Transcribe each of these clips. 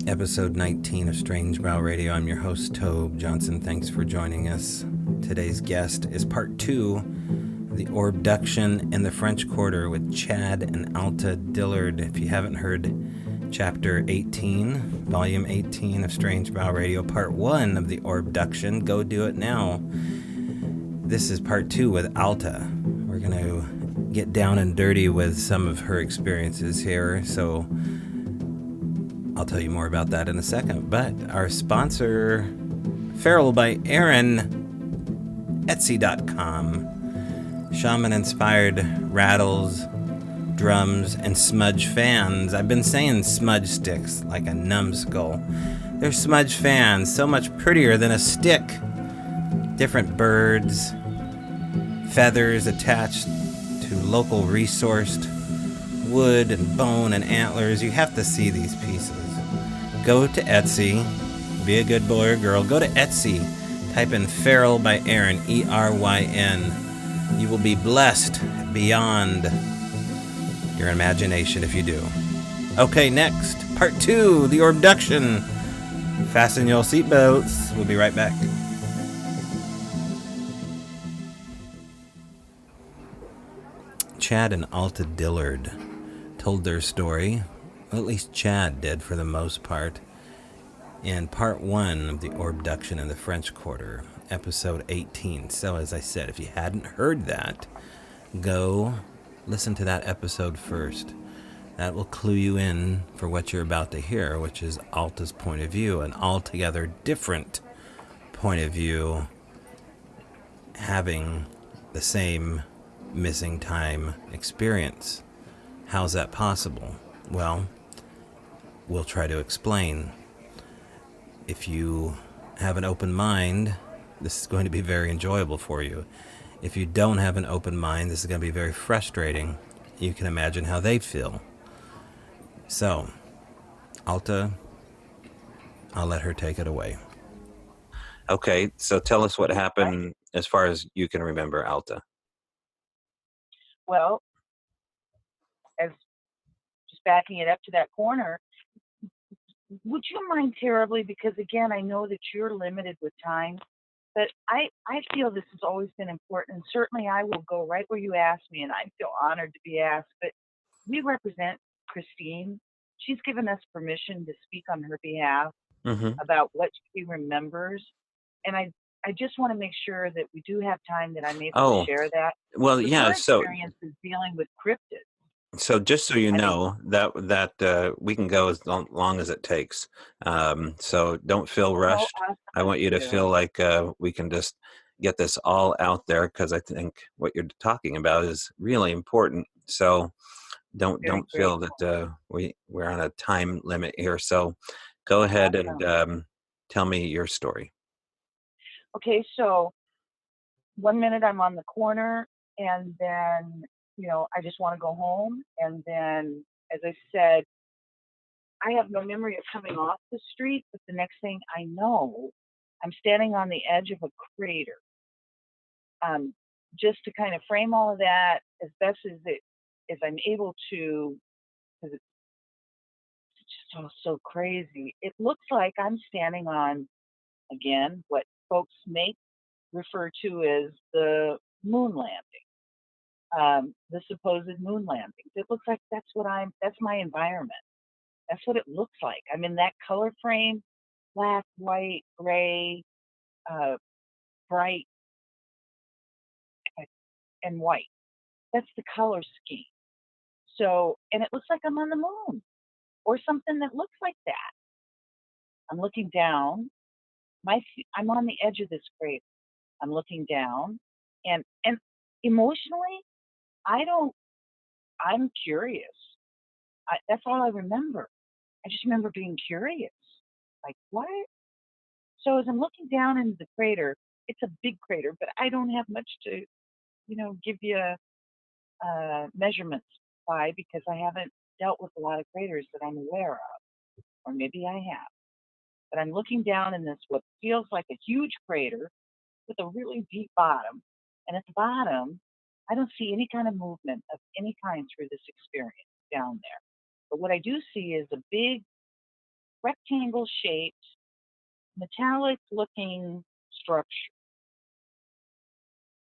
episode 19 of Strange Brow Radio. I'm your host, Tobe Johnson. Thanks for joining us. Today's guest is part 2 of the Orbduction in the French Quarter with Chad and Alta Dillard. If you haven't heard chapter 18, volume 18 of Strange Brow Radio, part 1 of the Orbduction, go do it now. This is part 2 with Alta. We're going to get down and dirty with some of her experiences here, so I'll tell you more about that in a second. But our sponsor, Feral by Aaron, Etsy.com. Shaman-inspired rattles, drums, and smudge fans. I've been saying smudge sticks like a numbskull. They're smudge fans, so much prettier than a stick. Different birds, feathers attached to local resourced wood and bone and antlers. You have to see these pieces. Go to Etsy. Be a good boy or girl. Go to Etsy. Type in Feral by Aaron, E-R-Y-N. You will be blessed beyond your imagination if you do. Okay, next, part 2, the Orbduction. Fasten your seatbelts. We'll be right back. Chad and Alta Dillard told their story, well, at least Chad did for the most part, in part 1 of the Orbduction in the French Quarter, episode 18. So as I said, if you hadn't heard that, go listen to that episode first. That will clue you in for what you're about to hear, which is Alta's point of view, an altogether different point of view, having the same missing time experience. How's that possible? Well, we'll try to explain. If you have an open mind, this is going to be very enjoyable for you. If you don't have an open mind, this is going to be very frustrating. You can imagine how they feel. So, Alta, I'll let her take it away. Okay, so tell us what happened as far as you can remember, Alta. Well, as just backing it up to that corner, would you mind terribly, because again, I know that you're limited with time, but I feel this has always been important, and certainly I will go right where you asked me, and I feel honored to be asked, but we represent Christine. She's given us permission to speak on her behalf about what she remembers, and I just want to make sure that we do have time that I'm able to share that. Well, yeah, her so experience is dealing with cryptids. so just so you know, that we can go as long as it takes. So don't feel rushed. Awesome. I want you to feel like we can just get this all out there, because I think what you're talking about is really important. So don't feel that we're on a time limit here. So go ahead and tell me your story. Okay, so 1 minute I'm on the corner, and then, I just want to go home. And then, as I said, I have no memory of coming off the street, but the next thing I know, I'm standing on the edge of a crater. Just to kind of frame all of that as best as I'm able to, because it's just all so crazy. It looks like I'm standing on, again, what folks may refer to as the moon landing. The supposed moon landings. It looks like that's my environment. That's what it looks like. I'm in that color frame, black, white, gray, bright, and white. That's the color scheme. So, and it looks like I'm on the moon or something that looks like that. I'm looking down. I'm on the edge of this crater. I'm looking down, and emotionally, I'm curious. That's all I remember. I just remember being curious. Like, what? So as I'm looking down into the crater, it's a big crater, but I don't have much to, give you measurements by, because I haven't dealt with a lot of craters that I'm aware of, or maybe I have. But I'm looking down in this, what feels like a huge crater with a really deep bottom. And at the bottom, I don't see any kind of movement of any kind through this experience down there. But what I do see is a big rectangle shaped, metallic looking structure.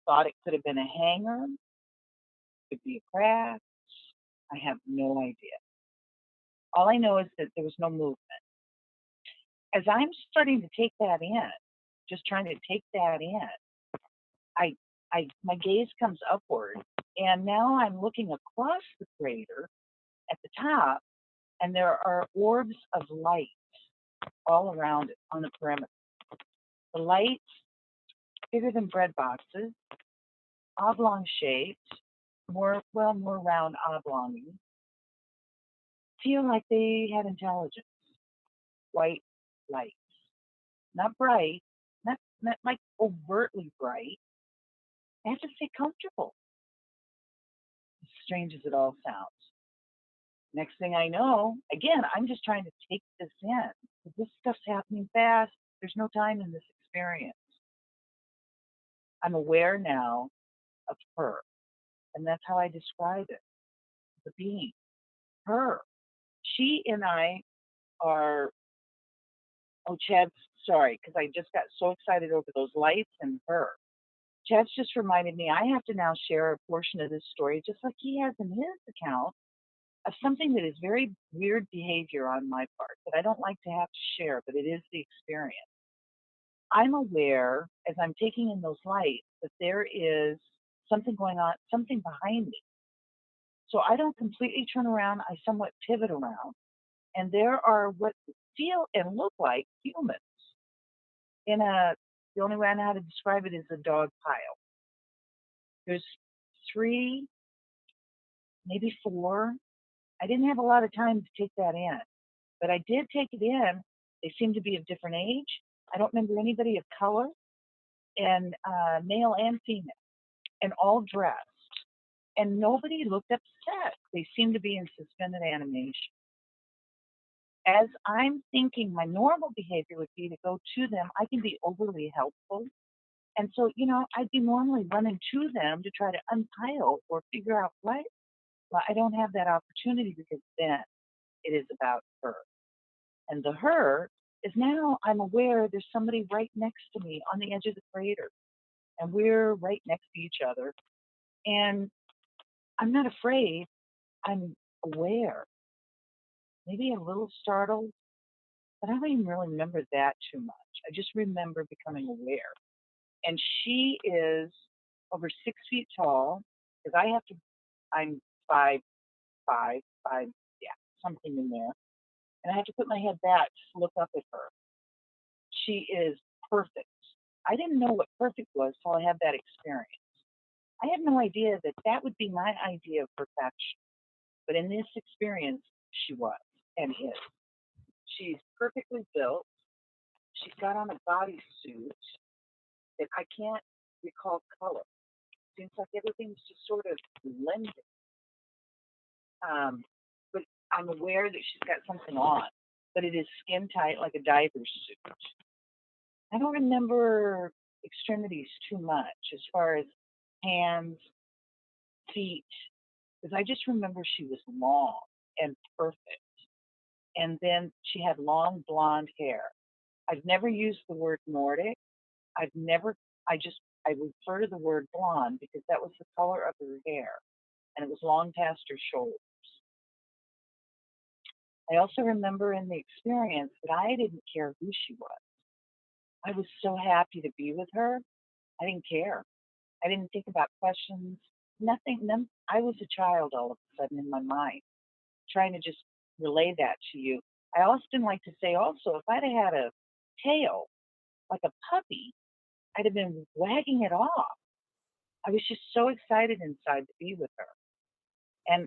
Thought it could have been a hangar, could be a craft. I have no idea. All I know is that there was no movement. As I'm starting to take that in, just trying to take that in, I, my gaze comes upward, and now I'm looking across the crater at the top, and there are orbs of light all around it on the perimeter. The lights, bigger than bread boxes, oblong shaped, more round oblong, feel like they had intelligence. White lights, not bright, not like overtly bright. I have to say comfortable, as strange as it all sounds. Next thing I know, again, I'm just trying to take this in. This stuff's happening fast. There's no time in this experience. I'm aware now of her, and that's how I describe it, the being, her. She and I are, oh, Chad, sorry, because I just got so excited over those lights and her. Chad's just reminded me I have to now share a portion of this story, just like he has in his account, of something that is very weird behavior on my part that I don't like to have to share, but it is the experience. I'm aware as I'm taking in those lights that there is something going on, something behind me. So I don't completely turn around, I somewhat pivot around, and there are what feel and look like humans in the only way I know how to describe it is a dog pile. There's 3, maybe 4. I didn't have a lot of time to take that in, but I did take it in. They seem to be of different age. I don't remember anybody of color, and male and female, and all dressed. And nobody looked upset. They seemed to be in suspended animation. As I'm thinking my normal behavior would be to go to them, I can be overly helpful. And so, I'd be normally running to them to try to unpile or figure out what. Well, I don't have that opportunity because then it is about her. And the her is now I'm aware there's somebody right next to me on the edge of the crater. And we're right next to each other. And I'm not afraid. I'm aware. Maybe a little startled, but I don't even really remember that too much. I just remember becoming aware. And she is over 6 feet tall, because I'm 5'5", yeah, something in there. And I have to put my head back to look up at her. She is perfect. I didn't know what perfect was till I had that experience. I had no idea that that would be my idea of perfection. But in this experience, she was and is. She's perfectly built. She's got on a bodysuit that I can't recall color. Seems like everything's just sort of blended. But I'm aware that she's got something on, but it is skin tight like a diver's suit. I don't remember extremities too much as far as hands, feet, because I just remember she was long and perfect. And then she had long blonde hair. I've never used the word Nordic. I've never, I refer to the word blonde because that was the color of her hair, and it was long past her shoulders. I also remember in the experience that I didn't care who she was. I was so happy to be with her. I didn't care. I didn't think about questions, nothing. I was a child all of a sudden in my mind, trying to just relay that to you. I often like to say also, if I'd have had a tail like a puppy, I'd have been wagging it off. I was just so excited inside to be with her. And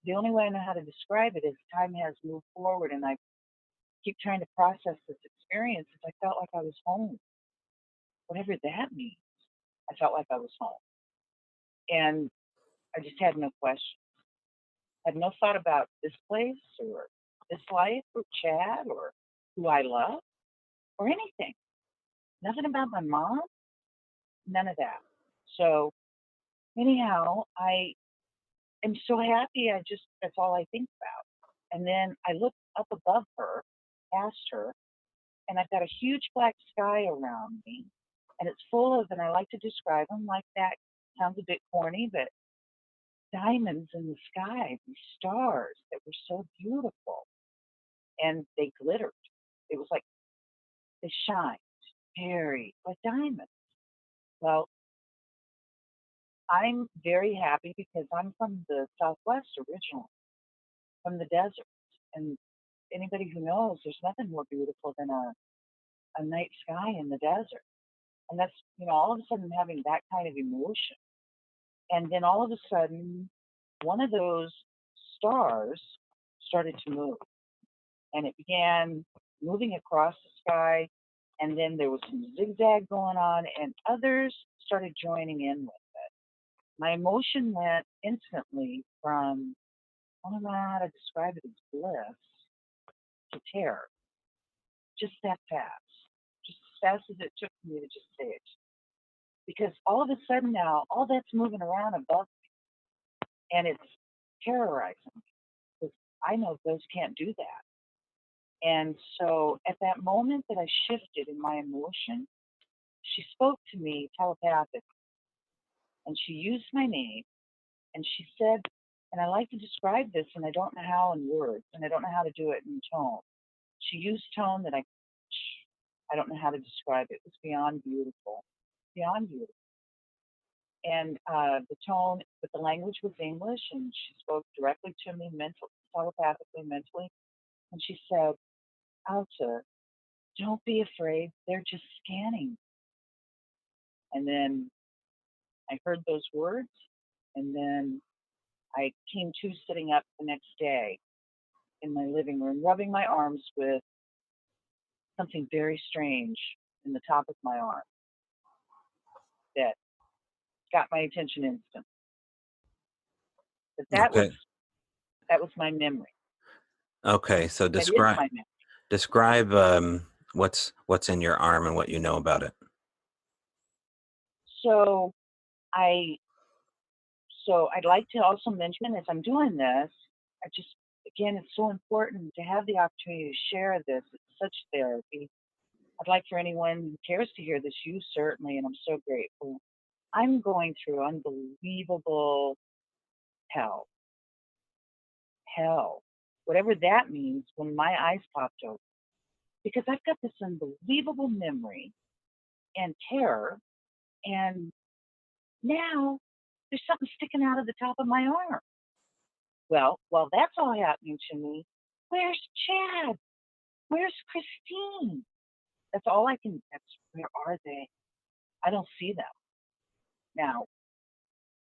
the only way I know how to describe it is time has moved forward and I keep trying to process this experience as I felt like I was home. Whatever that means, I felt like I was home. And I just had no questions. Had no thought about this place or this life or Chad or who I love or anything. Nothing about my mom, none of that. So anyhow, I am so happy. That's all I think about. And then I look up above her past her, and I've got a huge black sky around me, and it's full of, and I like to describe them like that. Sounds a bit corny, but diamonds in the sky, these stars that were so beautiful, and they glittered. It was like they shined, very like diamonds. Well, I'm very happy because I'm from the Southwest originally, from the desert. And anybody who knows, there's nothing more beautiful than a night sky in the desert. And that's, all of a sudden having that kind of emotion. And then all of a sudden, one of those stars started to move. And it began moving across the sky. And then there was some zigzag going on, and others started joining in with it. My emotion went instantly from, I don't know how to describe it as bliss to terror, just that fast, just as fast as it took for me to just say it. Because all of a sudden now, all that's moving around above me, and it's terrorizing me, because I know those can't do that. And so at that moment that I shifted in my emotion, she spoke to me telepathically, and she used my name, and she said, and I like to describe this, and I don't know how in words, and I don't know how to do it in tone. She used tone that I don't know how to describe it. It was beyond beautiful, beyond beautiful. And the tone, but the language was English, and she spoke directly to me, telepathically, mentally. And she said, "Alta, don't be afraid. They're just scanning." And then I heard those words, and then I came to sitting up the next day in my living room, rubbing my arms with something very strange in the top of my arm that got my attention instantly. But Okay. that was my memory. Okay. So That is my memory. describe what's in your arm and what you know about it. So I'd like to also mention, as I'm doing this, again, it's so important to have the opportunity to share this. It's such therapy. I'd like for anyone who cares to hear this, you certainly, and I'm so grateful. I'm going through unbelievable hell, whatever that means, when my eyes popped open, because I've got this unbelievable memory and terror, and now there's something sticking out of the top of my arm. Well, while that's all happening to me, where's Chad? Where's Christine? Where are they? I don't see them. Now,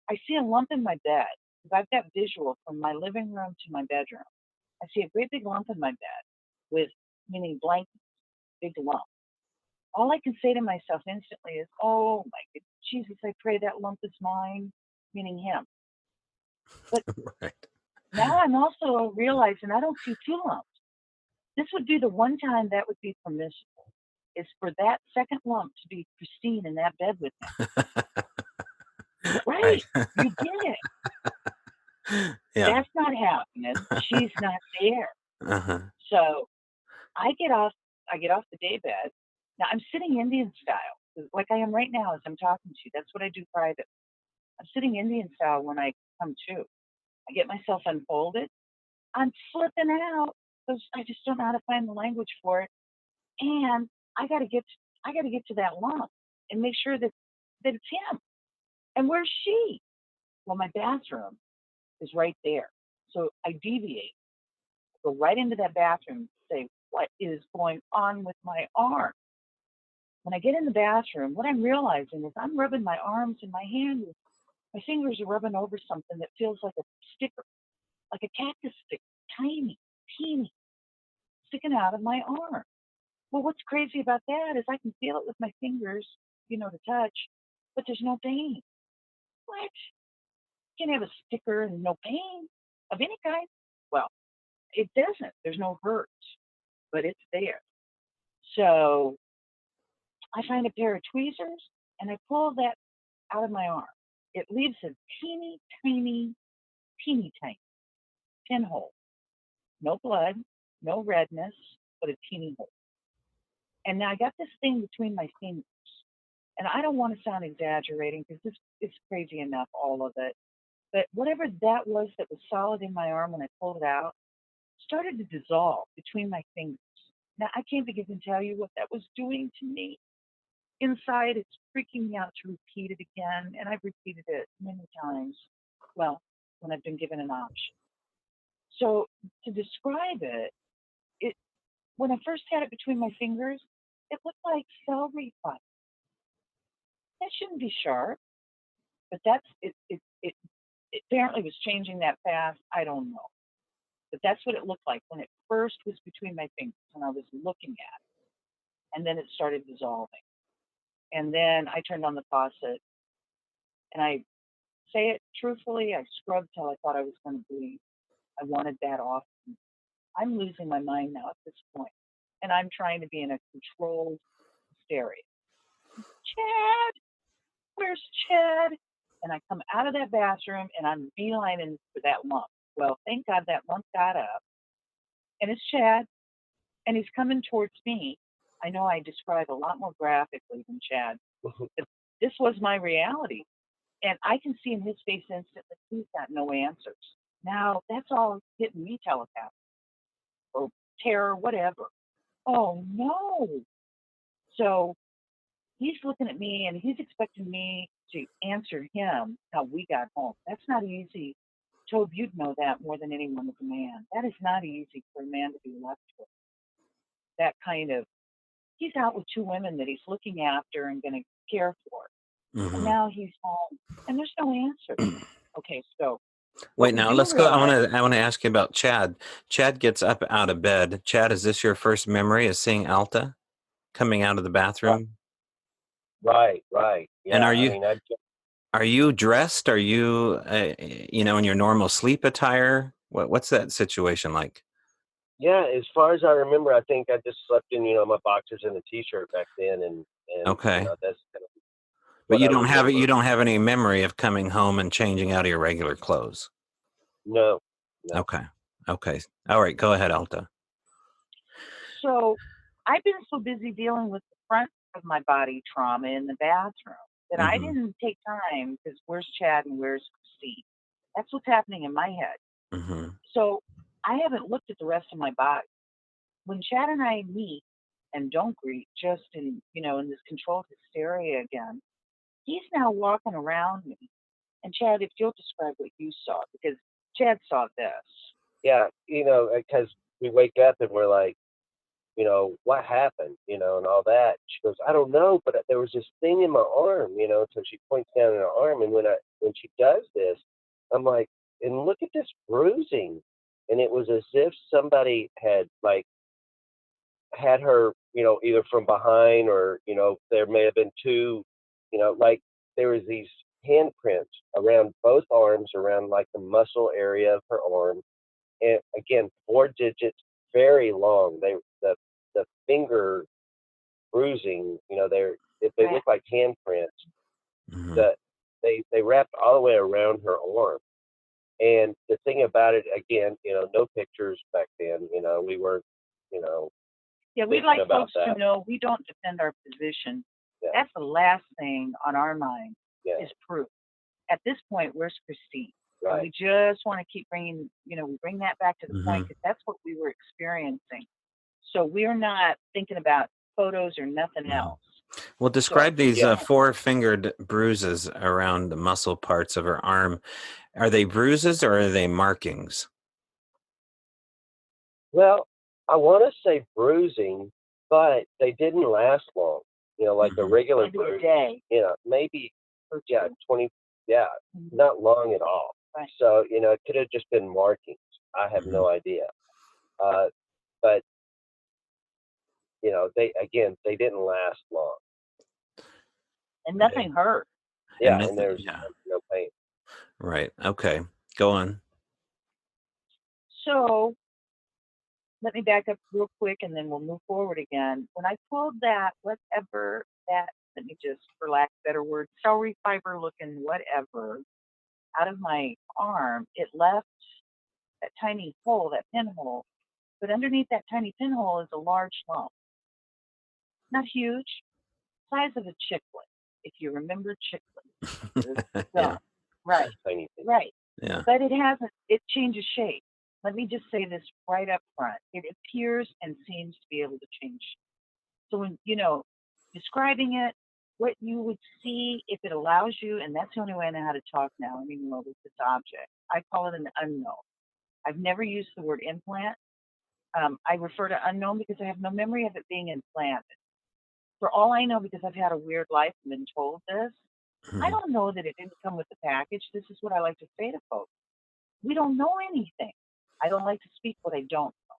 I see a lump in my bed, because I've got visual from my living room to my bedroom. I see a great big lump in my bed with, meaning blankets, big lump. All I can say to myself instantly is, "Oh my God, Jesus, I pray that lump is mine," meaning him. But Right. now I'm also realizing I don't see two lumps. This would be the one time that would be permissible, is for that second lump to be Christine in that bed with me. Right. You get it. Yeah. That's not happening. She's not there. Uh-huh. So I get off the day bed. Now I'm sitting Indian style, like I am right now as I'm talking to you. That's what I do private. I'm sitting Indian style when I come to. I get myself unfolded. I'm flipping out because I just don't know how to find the language for it. And I gotta get to that lump and make sure that it's him. And where's she? Well, my bathroom is right there. So I deviate, go right into that bathroom, say, what is going on with my arm? When I get in the bathroom, what I'm realizing is I'm rubbing my arms and my hands. My fingers are rubbing over something that feels like a sticker, like a cactus stick, tiny, teeny, sticking out of my arm. Well, what's crazy about that is I can feel it with my fingers, to touch, but there's no pain. What? You can have a sticker and no pain of any kind? Well, it doesn't. There's no hurt, but it's there. So I find a pair of tweezers and I pull that out of my arm. It leaves a teeny, tiny, teeny tiny pinhole. No blood, no redness, but a teeny hole. And now I got this thing between my fingers. And I don't want to sound exaggerating because this is crazy enough, all of it. But whatever that was solid in my arm when I pulled it out started to dissolve between my fingers. Now, I can't begin to tell you what that was doing to me. Inside, it's freaking me out to repeat it again, and I've repeated it many times. Well, when I've been given an option. So to describe it, when I first had it between my fingers, it looked like celery fire. That shouldn't be sharp, but that's it. It apparently was changing that fast. I don't know, but that's what it looked like when it first was between my fingers and I was looking at it, and then it started dissolving. And then I turned on the faucet, and I say it truthfully, I scrubbed till I thought I was going to bleed. I wanted that off. I'm losing my mind now at this point, and I'm trying to be in a controlled hysteria. Chad, where's Chad? And I come out of that bathroom and I'm beelining for that lump. Well, thank God that lump got up, and it's Chad, and he's coming towards me. I know I describe a lot more graphically than Chad, but this was my reality. And I can see in his face instantly, he's got no answers. Now, that's all hitting me telepath or terror, whatever. Oh, no. So he's looking at me and he's expecting me to answer him how we got home. That's not easy. Tobe, you'd know that more than anyone as a man. That is not easy for a man to be left with. That kind of, he's out with two women that he's looking after and going to care for. And now he's home and there's no answer. Okay, so wait, now let's go. I want to ask you about Chad. Chad gets up out of bed. Chad, is this your first memory of seeing Alta coming out of the bathroom? Right. Yeah. And are you dressed? Are you, in your normal sleep attire? What's that situation like? Yeah, as far as I remember, I think I just slept in, my boxers and a t-shirt back then, and Okay. that's kind of But what you I don't have it. remember. You don't have any memory of coming home and changing out of your regular clothes. No. Okay. All right. Go ahead, Alta. So I've been so busy dealing with the front of my body trauma in the bathroom that I didn't take time because where's Chad and where's Christine? That's what's happening in my head. So I haven't looked at the rest of my body. When Chad and I meet and don't greet, just in this controlled hysteria again, he's now walking around me. And Chad, if you'll describe what you saw, because Chad saw this. Yeah, because we wake up and we're like, what happened, and all that. She goes, I don't know, but there was this thing in my arm, so she points down in her arm, and when she does this, I'm like, and look at this bruising. And it was as if somebody had had her, either from behind or, there may have been two, like there was these handprints around both arms, around like the muscle area of her arm. And again, 4 digits, very long. The finger bruising, they look like handprints. That they wrapped all the way around her arm. And the thing about it, again, no pictures back then. We weren't, Yeah, we'd like folks to know we don't defend our position. Yeah. That's the last thing on our mind is proof. At this point, where's Christine? Right. And we just want to keep bringing, we bring that back to the point because that's what we were experiencing. So we're not thinking about photos or nothing else. Well, describe these 4-fingered bruises around the muscle parts of her arm. Are they bruises or are they markings? Well, I want to say bruising, but they didn't last long. Like the regular bruise. Maybe 20. Yeah, not long at all. Right. So it could have just been markings. I have no idea. But they didn't last long. And nothing hurt. Yeah, and there's no pain. Right. Okay. Go on. So let me back up real quick and then we'll move forward again. When I pulled that, whatever that, let me just, for lack of a better word, celery fiber looking whatever out of my arm, it left that tiny hole, that pinhole. but underneath that tiny pinhole is a large lump. Not huge, size of a chiclet, if you remember chiclet. Yeah. Right, Tiny thing. right. Yeah. But it changes shape. Let me just say this right up front. It appears and seems to be able to change. So when, describing it, what you would see if it allows you, and that's the only way I know how to talk now, with this object. I call it an unknown. I've never used the word implant. I refer to unknown because I have no memory of it being implanted. For all I know, because I've had a weird life and been told this, I don't know that it didn't come with the package. This is what I like to say to folks. We don't know anything. I don't like to speak what I don't know.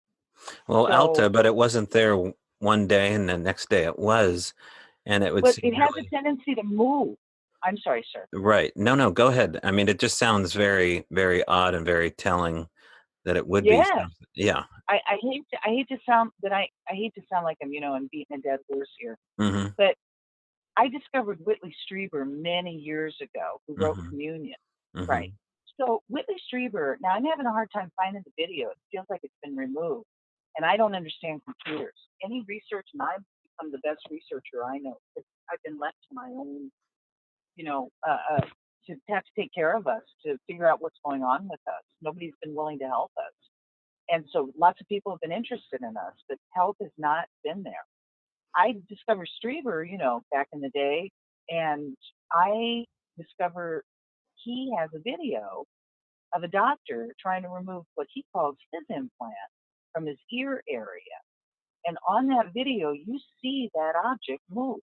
Well, So, Alta, but it wasn't there one day and the next day it was, and it would but seem it has really a tendency to move. I'm sorry, sir. right. No, go ahead. I mean, it just sounds very, very odd and very telling that it would be Yes. something. Yeah. I hate to sound like I'm beating a dead horse here. Mm-hmm. But I discovered Whitley Strieber many years ago, who wrote Mm-hmm. Communion. Mm-hmm. Right. So Whitley Strieber, now I'm having a hard time finding the video. It feels like it's been removed. And I don't understand computers. Any research, and I've become the best researcher I know. I've been left to my own, to have to take care of us, to figure out what's going on with us. Nobody's been willing to help us. And so lots of people have been interested in us, but help has not been there. I discovered Strieber, back in the day, and I discovered he has a video of a doctor trying to remove what he calls his implant from his ear area. And on that video, you see that object move.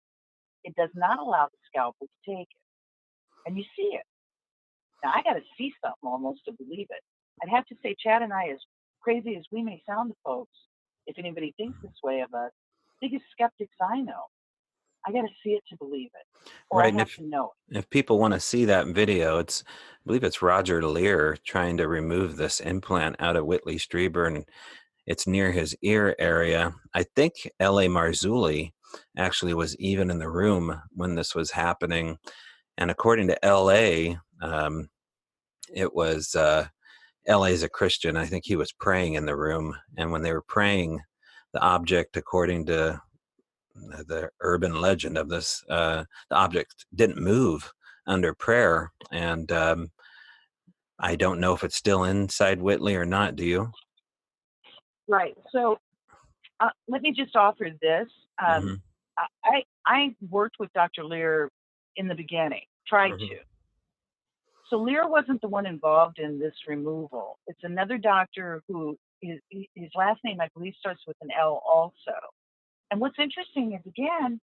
It does not allow the scalpel to take it. And you see it. Now, I got to see something almost to believe it. I'd have to say, Chad and I, as crazy as we may sound to folks, if anybody thinks this way of us, biggest skeptics I know. I got to see it to believe it, or Right. I have to know it. If people want to see that video, I believe it's Roger Lear trying to remove this implant out of Whitley Strieber, and it's near his ear area. I think L.A. Marzulli actually was even in the room when this was happening. And according to L.A., it was L.A. is a Christian. I think he was praying in the room. And when they were praying, the object, according to the urban legend of this, the object didn't move under prayer. And I don't know if it's still inside Whitley or not. Do you? Right. So let me just offer this. Mm-hmm. I worked with Dr. Lear in the beginning, tried Mm-hmm. to. So Lear wasn't the one involved in this removal. It's another doctor who his last name, I believe, starts with an L also. And what's interesting is, again,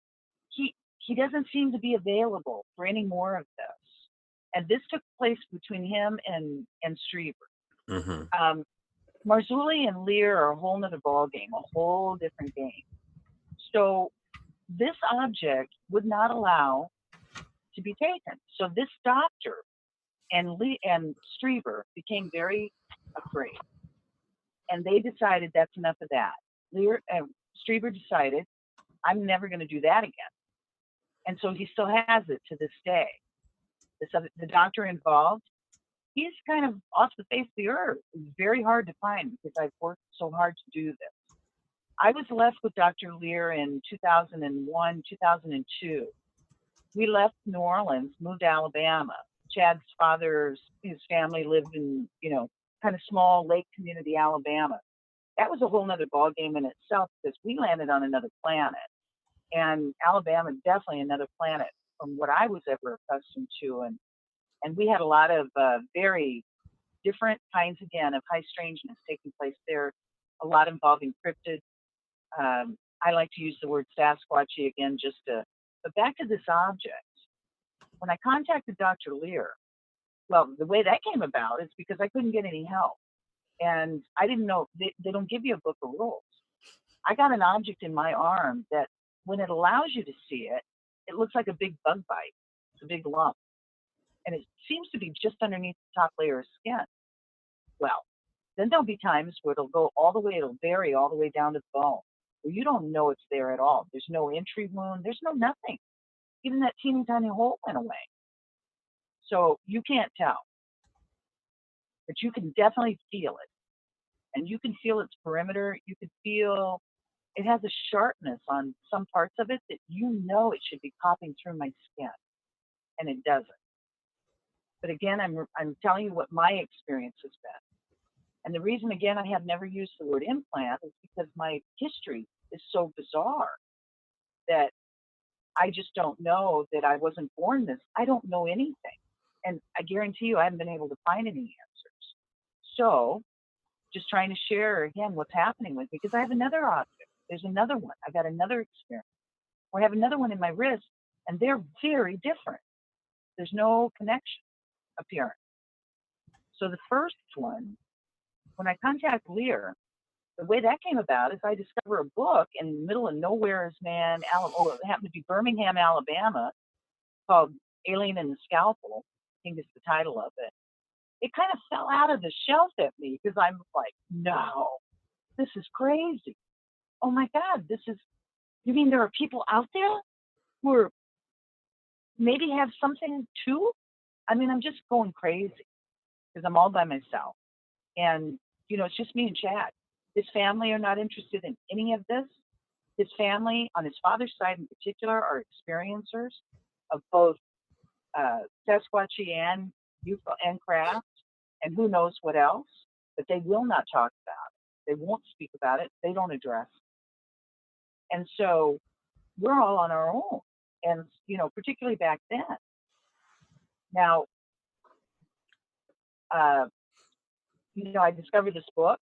he doesn't seem to be available for any more of this. And this took place between him and Strieber. Mm-hmm. Marzulli and Lear are a whole nother ballgame, a whole different game. So this object would not allow to be taken. So this doctor and Strieber became very afraid. And they decided that's enough of that. Strieber decided, I'm never going to do that again. And so he still has it to this day. The doctor involved, he's kind of off the face of the earth. It's very hard to find because I've worked so hard to do this. I was left with Dr. Lear in 2001, 2002. We left New Orleans, moved to Alabama. Chad's his family lived in, kind of small lake community, Alabama. That was a whole nother ballgame in itself because we landed on another planet. And Alabama, definitely another planet from what I was ever accustomed to. And we had a lot of very different kinds, again, of high strangeness taking place there, a lot involving cryptids. I like to use the word Sasquatchy again, but back to this object. When I contacted Dr. Lear, well, the way that came about is because I couldn't get any help. And I didn't know, they don't give you a book of rules. I got an object in my arm that when it allows you to see it, it looks like a big bug bite. It's a big lump. And it seems to be just underneath the top layer of skin. Well, then there'll be times where it'll vary all the way down to the bone, where you don't know it's there at all. There's no entry wound, there's no nothing. Even that teeny tiny hole went away. So you can't tell. But you can definitely feel it. and you can feel its perimeter. You can feel it has a sharpness on some parts of it that you know it should be popping through my skin, and it doesn't. But again, I'm telling you what my experience has been. And the reason, again, I have never used the word implant is because my history is so bizarre that I just don't know that I wasn't born this. I don't know anything. And I guarantee you I haven't been able to find any answers. So just trying to share, again, what's happening with me, because I have another object. There's another one. I've got another experience. Or I have another one in my wrist, and they're very different. There's no connection appearance. So the first one, when I contact Lear, the way that came about is I discover a book in the middle of nowhere's man, it happened to be Birmingham, Alabama, called Alien and the Scalpel. I think is the title of it. It kind of fell out of the shelf at me because I'm like, no, this is crazy. Oh my God, you mean there are people out there who are maybe have something too? I mean, I'm just going crazy because I'm all by myself. And, it's just me and Chad. His family are not interested in any of this. His family, on his father's side in particular, are experiencers of both Sasquatchy and UFO and craft, and who knows what else. But they will not talk about it. They won't speak about it. They don't address it. And so we're all on our own. And, particularly back then. Now, I discovered this book.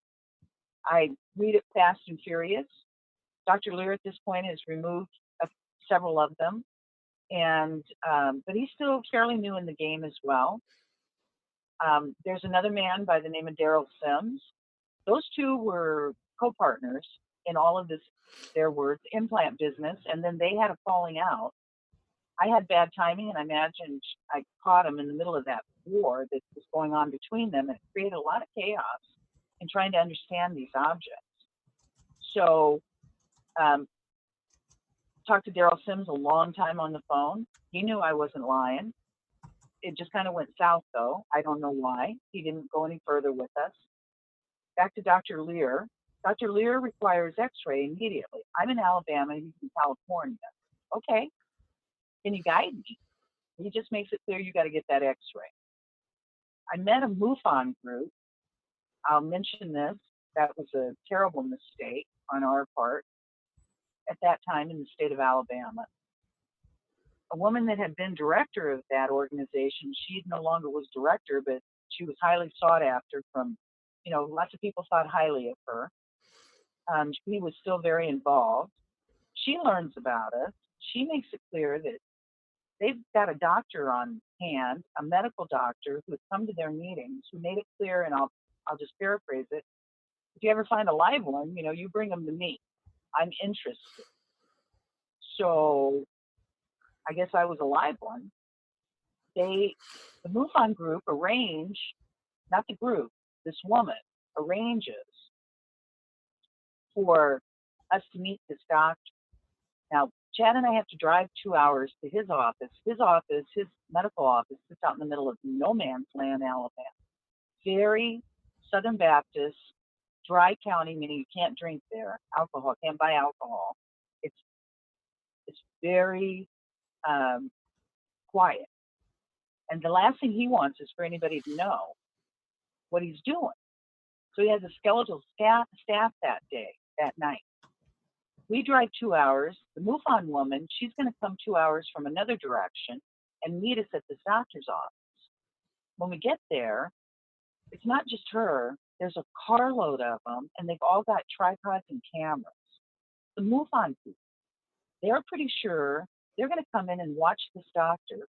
I read it fast and furious. Dr. Lear at this point has removed several of them, but he's still fairly new in the game as well. There's another man by the name of Daryl Sims. Those two were co-partners in all of this, their words, implant business, and then they had a falling out. I had bad timing, and I imagined I caught him in the middle of that war that was going on between them, and it created a lot of chaos in trying to understand these objects. So, talked to Daryl Sims a long time on the phone. He knew I wasn't lying. It just kind of went south, though. I don't know why. He didn't go any further with us. Back to Dr. Lear. Dr. Lear requires x-ray immediately. I'm in Alabama. He's in California. Okay. Can you guide me? He just makes it clear you got to get that x-ray. I met a MUFON group. I'll mention this. That was a terrible mistake on our part at that time in the state of Alabama. A woman that had been director of that organization, she no longer was director, but she was highly sought after from, lots of people thought highly of her. She was still very involved. She learns about us. She makes it clear that they've got a doctor on hand, a medical doctor who has come to their meetings, who made it clear, and I'll just paraphrase it. If you ever find a live one, you bring them to me. I'm interested. So I guess I was a live one. The MUFON group not the group, this woman arranges for us to meet this doctor. Now, Chad and I have to drive 2 hours to his office. His medical office, sits out in the middle of no man's land, Alabama. Very Southern Baptist, dry county, meaning you can't drink there. Alcohol, can't buy alcohol. It's very quiet. And the last thing he wants is for anybody to know what he's doing. So he has a skeletal staff that night. We drive 2 hours. The MUFON woman, she's going to come 2 hours from another direction and meet us at this doctor's office. When we get there, it's not just her. There's a carload of them, and they've all got tripods and cameras. The MUFON people, they're pretty sure they're going to come in and watch this doctor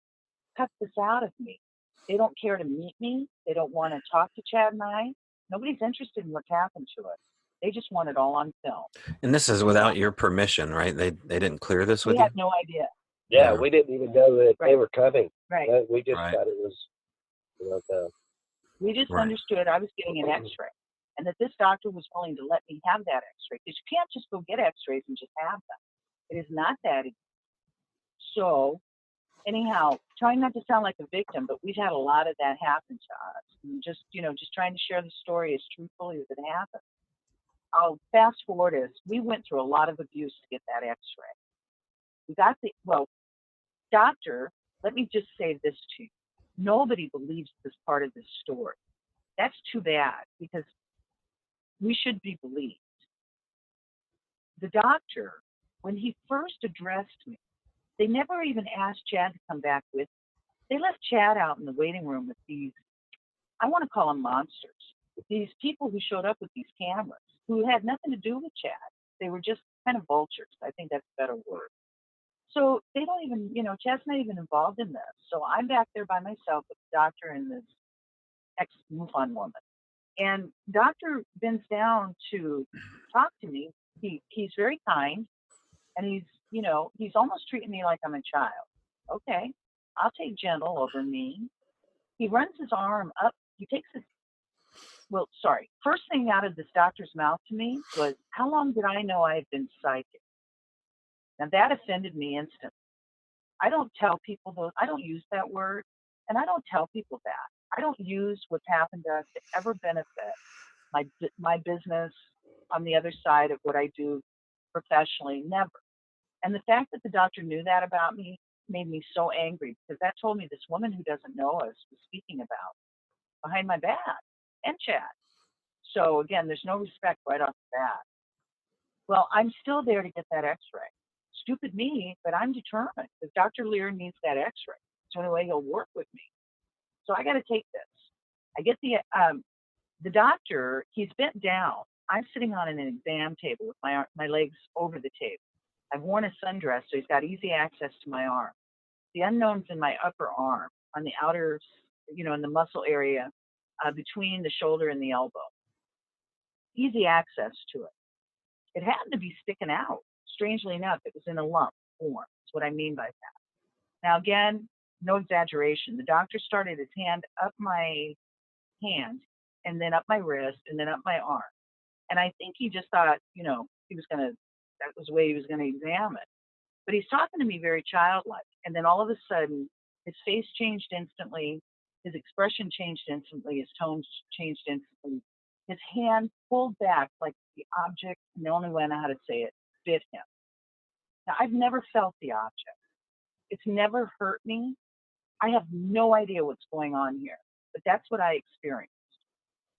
cut this out of me. They don't care to meet me. They don't want to talk to Chad and I. Nobody's interested in what's happened to us. They just want it all on film. And this is without your permission, right? They didn't clear this with you? We had no idea. Yeah, we didn't even know that they were coming. Right. We just thought it was, we just understood I was getting an x-ray and that this doctor was willing to let me have that x-ray. Because you can't just go get x-rays and just have them. It is not that easy. So Anyhow, trying not to sound like a victim, but we've had a lot of that happen to us. And just, just trying to share the story as truthfully as it happened. I'll fast forward as we went through a lot of abuse to get that x-ray. We got doctor, let me just say this to you. Nobody believes this part of this story. That's too bad, because we should be believed. The doctor, when he first addressed me, they never even asked Chad to come back with me. They left Chad out in the waiting room with these, I want to call them monsters, these people who showed up with these cameras, who had nothing to do with Chad. They were just kind of vultures. I think that's a better word. So they don't even, Chad's not even involved in this. So I'm back there by myself with the doctor and this ex-MUFON woman. And doctor bends down to talk to me. He's very kind, and he's almost treating me like I'm a child. Okay, I'll take gentle over me. He runs his arm up. He takes his, first thing out of this doctor's mouth to me was, how long did I know I had been psychic? Now that offended me instantly. I don't tell people those, I don't use that word, and I don't tell people that. I don't use what's happened to us to ever benefit my business on the other side of what I do professionally, never. And the fact that the doctor knew that about me made me so angry, because that told me this woman who doesn't know us was speaking about behind my back, and Chad. So again, there's no respect right off the bat. Well, I'm still there to get that x-ray. Stupid me, but I'm determined. If Dr. Lear needs that x-ray, it's the only way he'll work with me. So I got to take this. I get the doctor, he's bent down. I'm sitting on an exam table with my legs over the table. I've worn a sundress, so he's got easy access to my arm. The unknown's in my upper arm, on the outer, in the muscle area between the shoulder and the elbow. Easy access to it. It happened to be sticking out. Strangely enough, it was in a lump form. That's what I mean by that. Now, again, no exaggeration. The doctor started his hand up my hand, and then up my wrist, and then up my arm. And I think he just thought, that was the way he was going to examine. But he's talking to me very childlike. And then all of a sudden, his face changed instantly. His expression changed instantly. His tone changed instantly. His hand pulled back like the object, and the only way I know how to say it, bit him. Now, I've never felt the object. It's never hurt me. I have no idea what's going on here, but that's what I experienced.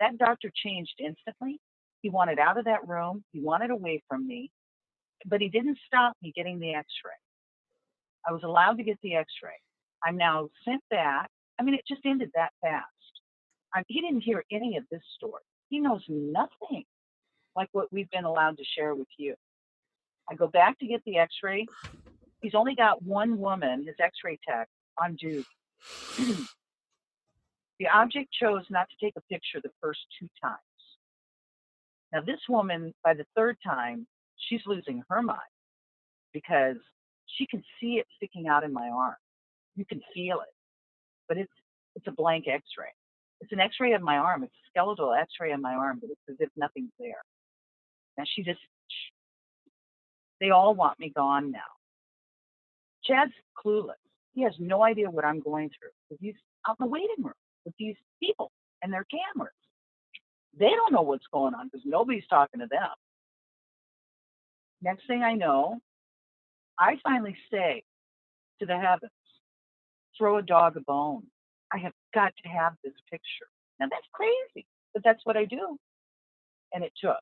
That doctor changed instantly. He wanted out of that room. He wanted away from me, but he didn't stop me getting the x-ray. I was allowed to get the x-ray. I'm now sent back. I mean, it just ended that fast. He didn't hear any of this story. He knows nothing like what we've been allowed to share with you. I go back to get the x-ray. He's only got one woman, his x-ray tech, on duty. The object chose not to take a picture the first 2 times. Now, this woman, by the 3rd time, she's losing her mind, because she can see it sticking out in my arm. You can feel it, but it's a blank x-ray. It's an x-ray of my arm. It's a skeletal x-ray of my arm, but it's as if nothing's there. Now they all want me gone now. Chad's clueless. He has no idea what I'm going through, because he's out in the waiting room with these people and their cameras. They don't know what's going on, because nobody's talking to them. Next thing I know, I finally say to the heavens, throw a dog a bone. I have got to have this picture. Now that's crazy, but that's what I do. And it took.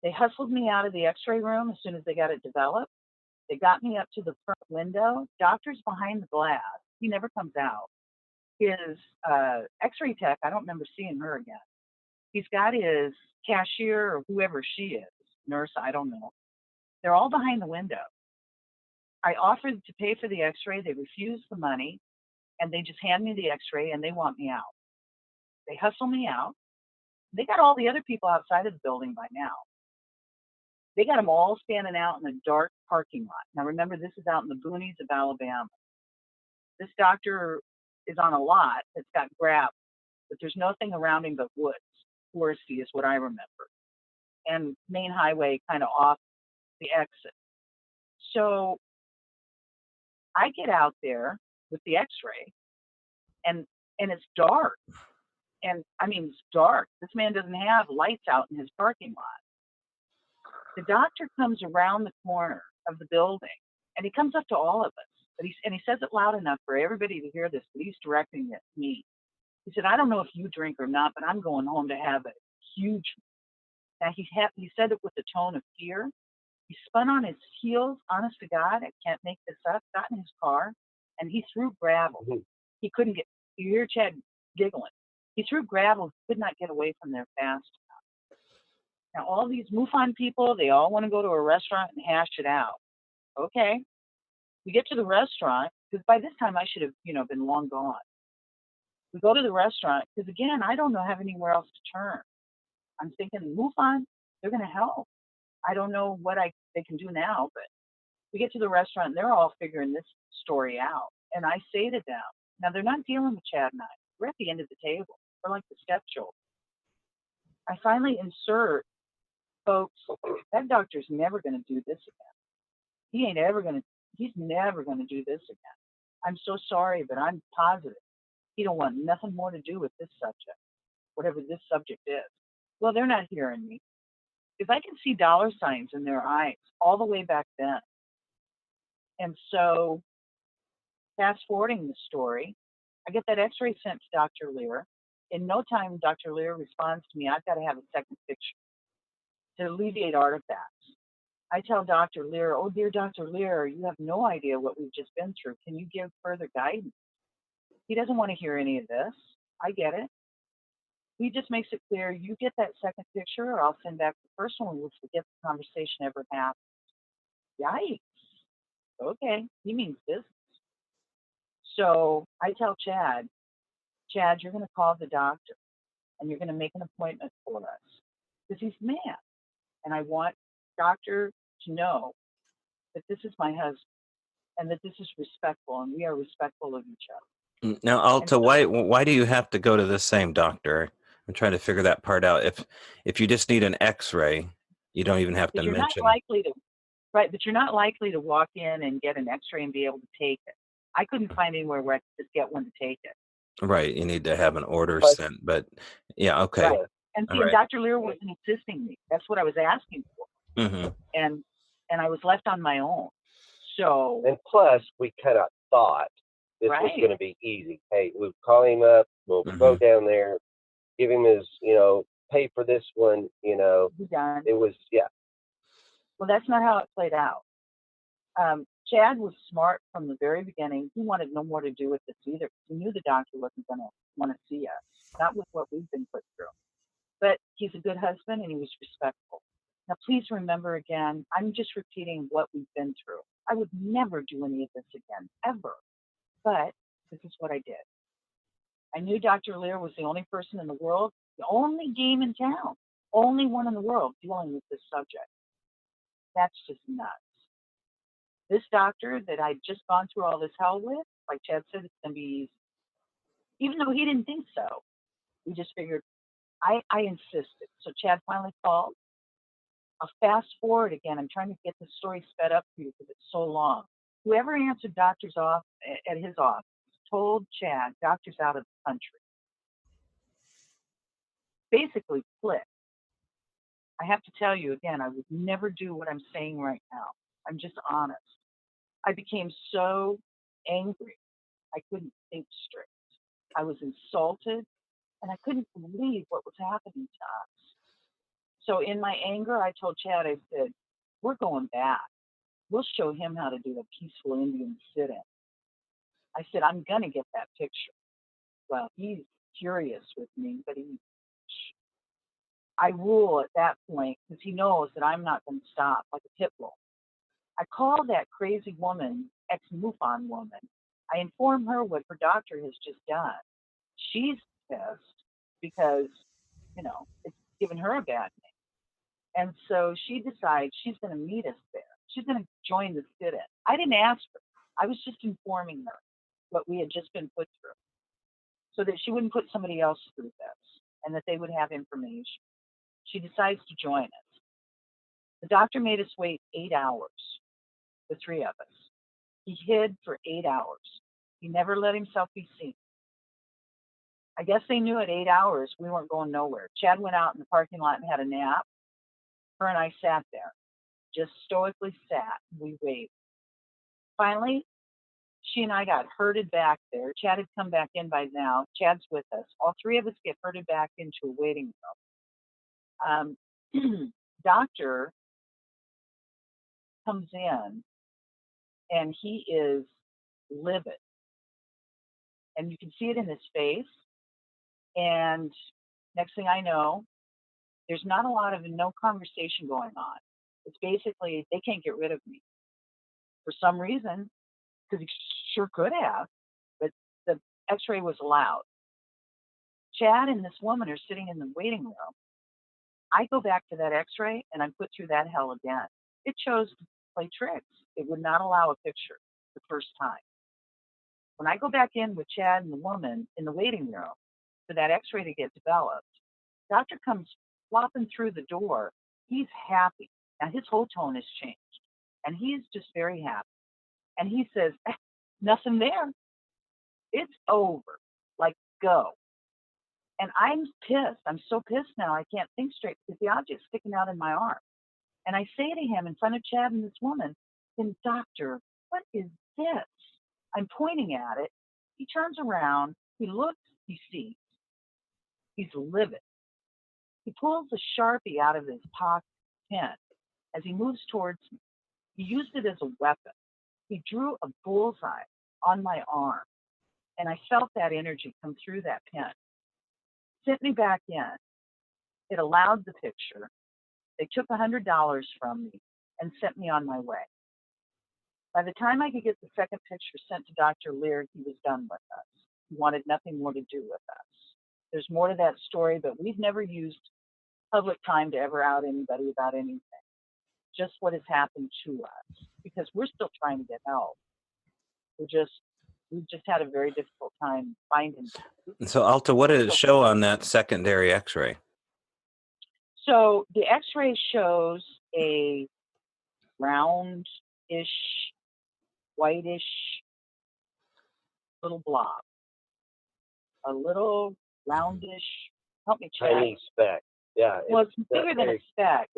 They hustled me out of the x-ray room as soon as they got it developed. They got me up to the front window. Doctor's behind the glass. He never comes out. His x-ray tech, I don't remember seeing her again. He's got his cashier or whoever she is, nurse, I don't know. They're all behind the window. I offered to pay for the x-ray. They refused the money, and they just hand me the x-ray, and they want me out. They hustle me out. They got all the other people outside of the building by now. They got them all standing out in a dark parking lot. Now remember, this is out in the boonies of Alabama. This doctor is on a lot that's got gravel, but there's nothing around him but woods. Foresty is what I remember. And main highway kind of off the exit. So I get out there with the x-ray, and it's dark. And I mean, it's dark. This man doesn't have lights out in his parking lot. The doctor comes around the corner of the building, and he comes up to all of us. But he says it loud enough for everybody to hear this, but he's directing it to me. He said, I don't know if you drink or not, but I'm going home to have a huge. Now, he said it with a tone of fear. He spun on his heels, honest to God, I can't make this up, got in his car, and he threw gravel. He couldn't get, you hear Chad giggling. He threw gravel, he could not get away from there fast enough. Now, all these MUFON people, they all want to go to a restaurant and hash it out. Okay. We get to the restaurant, because by this time I should have, been long gone. We go to the restaurant, because again, I don't have anywhere else to turn. I'm thinking, MUFON, they're going to help. I don't know what they can do now, but we get to the restaurant, and they're all figuring this story out. And I say to them, now they're not dealing with Chad and I. We're at the end of the table. We're like the stepchildren. I finally insert, folks, that doctor's never going to do this again. He's never going to do this again. I'm so sorry, but I'm positive he don't want nothing more to do with this subject, whatever this subject is. Well, they're not hearing me. If I can see dollar signs in their eyes all the way back then. And so, fast forwarding the story, I get that x-ray sent to Dr. Lear. In no time, Dr. Lear responds to me, I've got to have a second picture to alleviate artifacts. I tell Dr. Lear, oh, dear Dr. Lear, you have no idea what we've just been through. Can you give further guidance? He doesn't want to hear any of this. I get it. He just makes it clear, you get that second picture, or I'll send back the first one, we'll forget the conversation ever happened. Yikes. Okay, he means business. So I tell Chad, you're going to call the doctor, and you're going to make an appointment for us, because he's mad. And I want doctor to know that this is my husband, and that this is respectful, and we are respectful of each other. Now, Alta, why do you have to go to the same doctor? I'm trying to figure that part out. If you just need an X-ray, you don't even have to you're mention. Not likely to, right? But you're not likely to walk in and get an X-ray and be able to take it. I couldn't find anywhere where I could just get one to take it. Right, you need to have an order sent. But yeah, okay. Right. And see, and Dr. Lear wasn't assisting me. That's what I was asking for. Mm-hmm. And I was left on my own. So. And plus, we kind of thought this was going to be easy. Hey, we'll call him up. We'll go down there, give him his, pay for this one. He's done. It was, yeah. Well, that's not how it played out. Chad was smart from the very beginning. He wanted no more to do with this either. He knew the doctor wasn't going to want to see us, not with what we've been put through. But he's a good husband, and he was respectful. Now, please remember again, I'm just repeating what we've been through. I would never do any of this again, ever. But this is what I did. I knew Dr. Lear was the only person in the world, the only game in town, only one in the world dealing with this subject. That's just nuts. This doctor that I'd just gone through all this hell with, like Chad said, it's going to be easy. Even though he didn't think so. We just figured, I insisted. So Chad finally called. I'll fast forward again. I'm trying to get the story sped up for you because it's so long. Whoever answered doctor's off at his office told Chad, doctor's out of the country. Basically, click. I have to tell you again, I would never do what I'm saying right now. I'm just honest. I became so angry, I couldn't think straight. I was insulted, and I couldn't believe what was happening to us. So in my anger, I told Chad, I said, we're going back. We'll show him how to do a peaceful Indian sit-in. I said, I'm going to get that picture. Well, he's furious with me, but I rule at that point because he knows that I'm not going to stop like a pit bull. I call that crazy woman, ex-MUFON woman. I inform her what her doctor has just done. She's pissed because, it's given her a bad name. And so she decides she's going to meet us there. She's going to join the sit-in. I didn't ask her. I was just informing her what we had just been put through so that she wouldn't put somebody else through this and that they would have information. She decides to join us. The doctor made us wait 8 hours, the three of us. He hid for 8 hours. He never let himself be seen. I guess they knew at 8 hours we weren't going nowhere. Chad went out in the parking lot and had a nap. Her and I sat there, just stoically sat. We waited. Finally, she and I got herded back there. Chad had come back in by now. Chad's with us. All three of us get herded back into a waiting room. Doctor comes in, and he is livid. And you can see it in his face. And next thing I know, there's not a lot of no conversation going on. It's basically they can't get rid of me for some reason, because he sure could have, but the x-ray was allowed. Chad and this woman are sitting in the waiting room. I go back to that x-ray and I'm put through that hell again. It chose to play tricks. It would not allow a picture the first time. When I go back in with Chad and the woman in the waiting room for that x-ray to get developed, doctor comes flopping through the door. He's happy. Now his whole tone has changed and he's just very happy. And he says, nothing there. It's over. Like, go. And I'm pissed. I'm so pissed now I can't think straight because the object's sticking out in my arm. And I say to him in front of Chad and this woman, then doctor, what is this? I'm pointing at it. He turns around. He looks. He sees. He's livid. He pulls a Sharpie out of his pocket pen as he moves towards me. He used it as a weapon. He drew a bullseye on my arm, and I felt that energy come through that pen. Sent me back in. It allowed the picture. They took $100 from me and sent me on my way. By the time I could get the second picture sent to Dr. Lear, he was done with us. He wanted nothing more to do with us. There's more to that story, but we've never used public time to ever out anybody about anything. Just what has happened to us, because we're still trying to get help. We've just had a very difficult time finding them. So, Alta, what did it show on that secondary x-ray? So the x-ray shows a round-ish, whitish little blob. A little roundish, help me check. Tiny speck. Yeah. Well, it's bigger than a speck.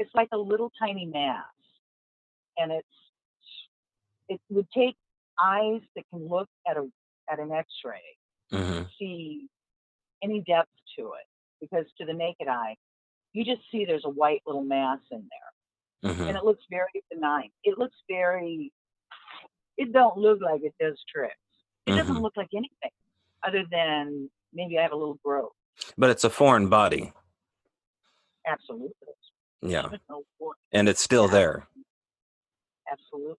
It's like a little tiny mass. And it would take eyes that can look at an x-ray to see any depth to it. Because to the naked eye, you just see there's a white little mass in there. And it looks very benign. It don't look like it does tricks. It doesn't look like anything other than maybe I have a little growth. But it's a foreign body. Absolutely. Yeah. And it's still there. Absolutely.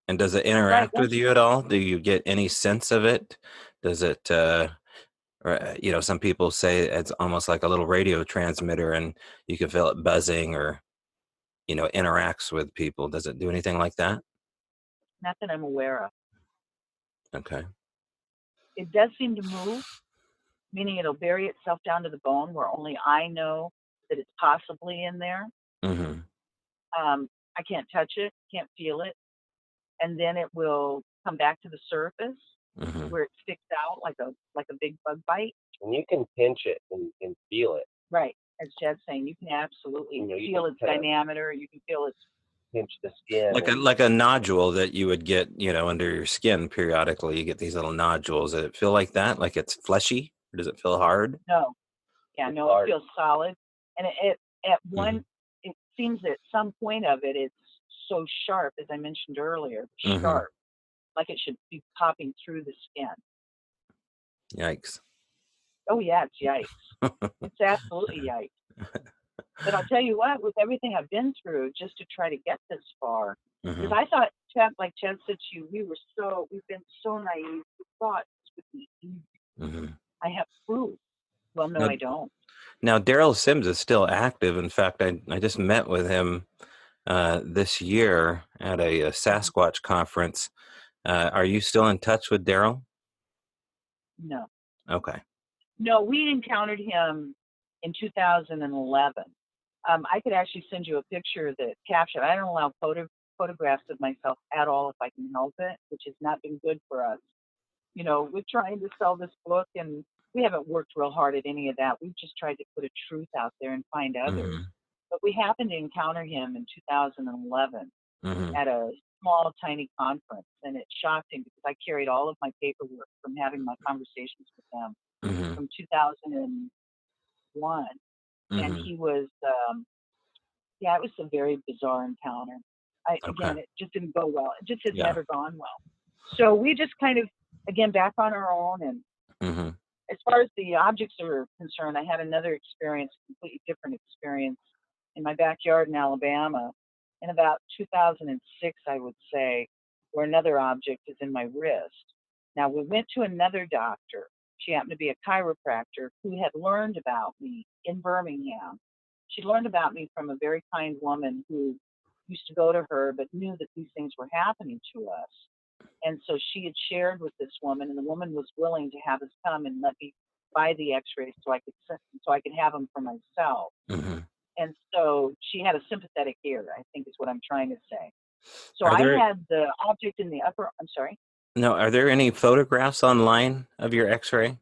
And does it interact with you at all? Do you get any sense of it? Does it, some people say it's almost like a little radio transmitter and you can feel it buzzing or, interacts with people. Does it do anything like that? Not that I'm aware of. Okay. It does seem to move, meaning it'll bury itself down to the bone where only I know that it's possibly in there. I can't touch it, can't feel it. And then it will come back to the surface where it sticks out like a big bug bite. And you can pinch it and feel it. Right. As Chad's saying, you can absolutely feel its diameter. You can feel its pinch the skin. Like a nodule that you would get, under your skin periodically. You get these little nodules. Does it feel like that? Like it's fleshy? Or does it feel hard? No. Yeah, it's no, hard. It feels solid. And it seems that at some point of it, it's so sharp, as I mentioned earlier, sharp, like it should be popping through the skin. Yikes. Oh, yeah, it's yikes. It's absolutely yikes. But I'll tell you what, with everything I've been through, just to try to get this far, because I thought, Chad, like Chad said to you, we've been so naive. We thought this would be easy. I have proof. Well, no, I don't. Now, Daryl Sims is still active. In fact, I just met with him this year at a Sasquatch conference. Are you still in touch with Daryl? No. Okay. No, we encountered him in 2011. I could actually send you a picture that captured. I don't allow photographs of myself at all if I can help it, which has not been good for us. We're trying to sell this book, and we haven't worked real hard at any of that. We've just tried to put a truth out there and find others. Mm-hmm. But we happened to encounter him in 2011 Mm-hmm. at a small, tiny conference, and it shocked him because I carried all of my paperwork from having my conversations with him Mm-hmm. from 2001, and Mm-hmm. he was, yeah, it was a very bizarre encounter. Okay. Again, it just didn't go well. It just has Yeah. never gone well. So we just kind of, again, back on our own. And Mm-hmm. as far as the objects are concerned, I had another experience, a completely different experience in my backyard in Alabama in about 2006, I would say, where another object is in my wrist. Now, we went to another doctor. She happened to be a chiropractor who had learned about me in Birmingham. She learned about me from a very kind woman who used to go to her but knew that these things were happening to us. And so she had shared with this woman, and the woman was willing to have us come and let me buy the X-rays so I could have them for myself. Mm-hmm. And so she had a sympathetic ear, I think is what I'm trying to say. So Are I there had the object in the upper. I'm sorry. no? Are there any photographs online of your X-ray?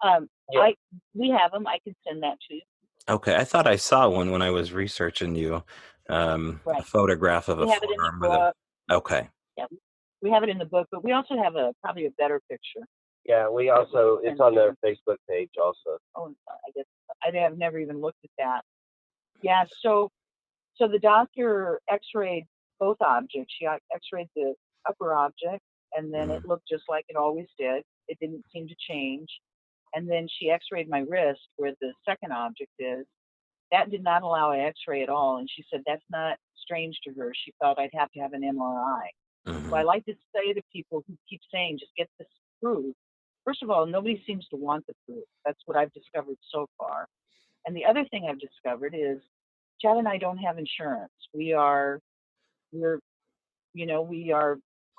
Yeah. We have them. I can send that to you. Okay, I thought I saw one when I was researching you. A Right. photograph of a We have it in the farm with a. book. Okay. Yeah, we have it in the book, but we also have probably a better picture. Yeah, we also, it's on their Facebook page also. Oh, I guess I have never even looked at that. Yeah, so the doctor X-rayed both objects. She X-rayed the upper object, and then it Mm-hmm. looked just like it always did. It didn't seem to change. And then she X-rayed my wrist, where the second object is. That did not allow an X-ray at all, and she said that's not strange to her. She thought I'd have to have an MRI. So Mm-hmm. I like to say to people who keep saying, just get this proof. First of all, nobody seems to want the proof. That's what I've discovered so far. And the other thing I've discovered is Chad and I don't have insurance. We're, we are,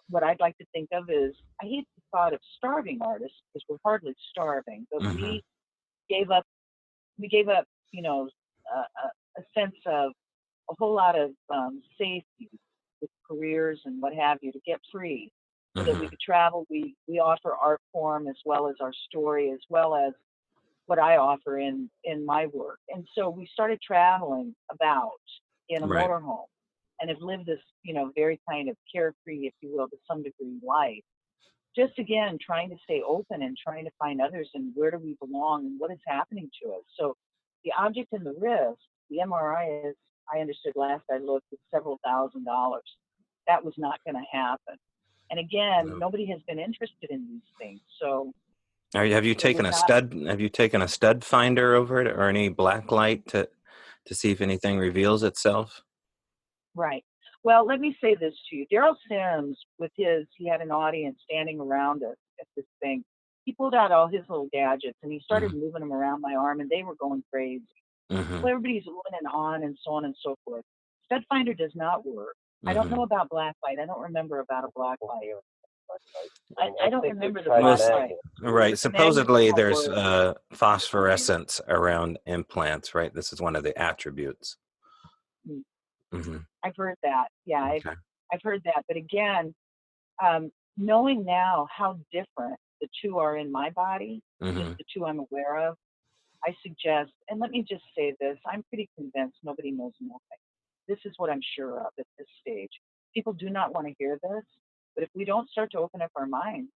what I'd like to think of is, I hate the thought of starving artists because we're hardly starving, but Mm-hmm. gave up, we gave up, a sense of a whole lot of safety with careers and what have you to get free so that we Mm-hmm. could travel. We offer art form as well as our story, as well as what I offer in my work. And so we started traveling about in a Right. motorhome and have lived this, very kind of carefree, if you will, to some degree life. Just again, trying to stay open and trying to find others and where do we belong and what is happening to us. So the object in the wrist, the MRI is, I understood last I looked, is several $1,000s. That was not going to happen. And again, No. nobody has been interested in these things. So Have you it was taken a not stud? Have you taken a stud finder over it, or any black light to see if anything reveals itself? right. Well, let me say this to you. Daryl Sims, he had an audience standing around us at this thing. He pulled out all his little gadgets and he started Mm-hmm. moving them around my arm, and they were going crazy. Mm-hmm. Well, everybody's on and on and so on and so forth. Stud finder does not work. I don't Mm-hmm. know about black light. I don't remember about a black light. I don't think remember we've the tried black Most light. magnets. right. Magnets Supposedly, don't there's work. phosphorescence around implants. Right. This is one of the attributes. Mm, Mm-hmm. I've heard that. Yeah, Okay. I've heard that. But again, knowing now how different the two are in my body, just Mm-hmm. the two I'm aware of, I suggest, and let me just say this, I'm pretty convinced nobody knows nothing. This is what I'm sure of at this stage. People do not want to hear this, but if we don't start to open up our minds,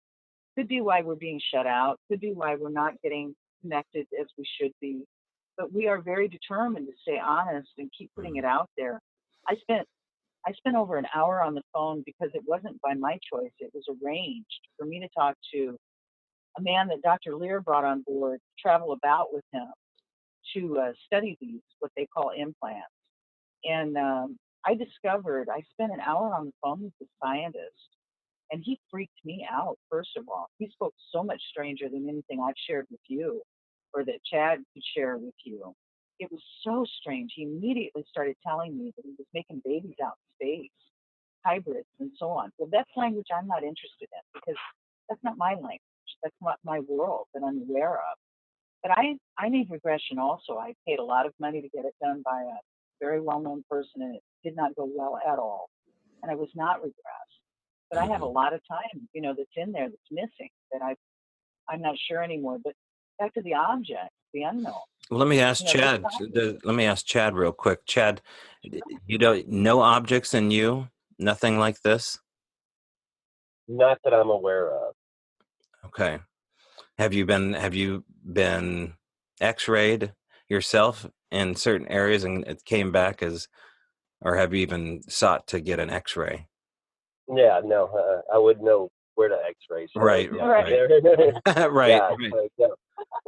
could be why we're being shut out, could be why we're not getting connected as we should be. But we are very determined to stay honest and keep putting it out there. I spent I spent over an hour on the phone because it wasn't by my choice. It was arranged for me to talk to a man that Dr. Lear brought on board, travel about with him to study these, what they call implants. And I spent an hour on the phone with the scientist, and he freaked me out, first of all. He spoke so much stranger than anything I've shared with you or that Chad could share with you. It was so strange. He immediately started telling me that he was making babies out in space, hybrids, and so on. Well, that's language I'm not interested in because that's not my language. That's not my world that I'm aware of. But I need regression also. I paid a lot of money to get it done by a very well-known person, and did not go well at all, and I was not regressed. But I have a lot of time, that's in there that's missing that I'm not sure anymore. But back to the object, the unknown. Well, let me ask This Chad. Let me ask Chad real quick. Chad, you don't no objects in you, nothing like this. Not that I'm aware of. Okay. Have you been X-rayed yourself in certain areas and it came back as, or have you even sought to get an X-ray? Yeah, no, I wouldn't know where to X-ray. So, Right, yeah. right, right.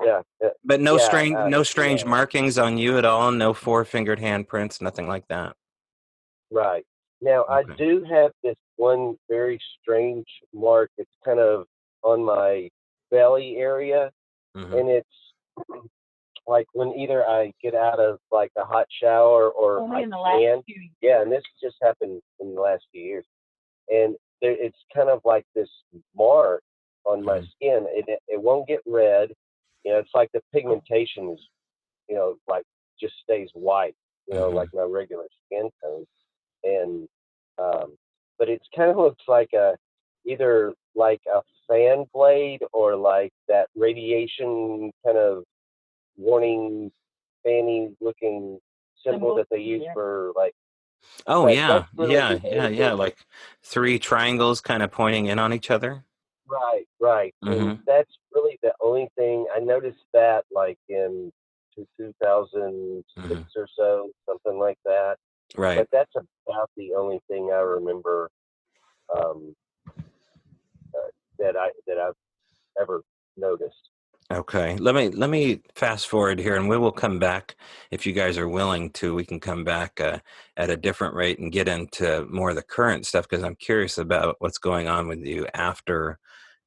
Yeah, But no yeah, strange markings on you at all. No four-fingered handprints, nothing like that. right. Now, I Okay. do have this one very strange mark. It's kind of on my belly area, and it's like when either I get out of like a hot shower or only I in the last can. few years. Yeah, and this just happened in the last few years. And it's kind of like this mark on my skin. It won't get red. It's like the pigmentation is, like just stays white, like my regular skin tone. And but it's kind of looks like either like a fan blade or like that radiation kind of warning fanny looking symbol that they use for like. Oh yeah, really yeah. Like three triangles kind of pointing in on each other. Right. And that's really the only thing I noticed that like in 2006 or so, something like that. Right. But that's about the only thing I remember that I've ever noticed. Okay. Let me fast forward here, and we will come back if you guys are willing to. We can come back at a different rate and get into more of the current stuff because I'm curious about what's going on with you after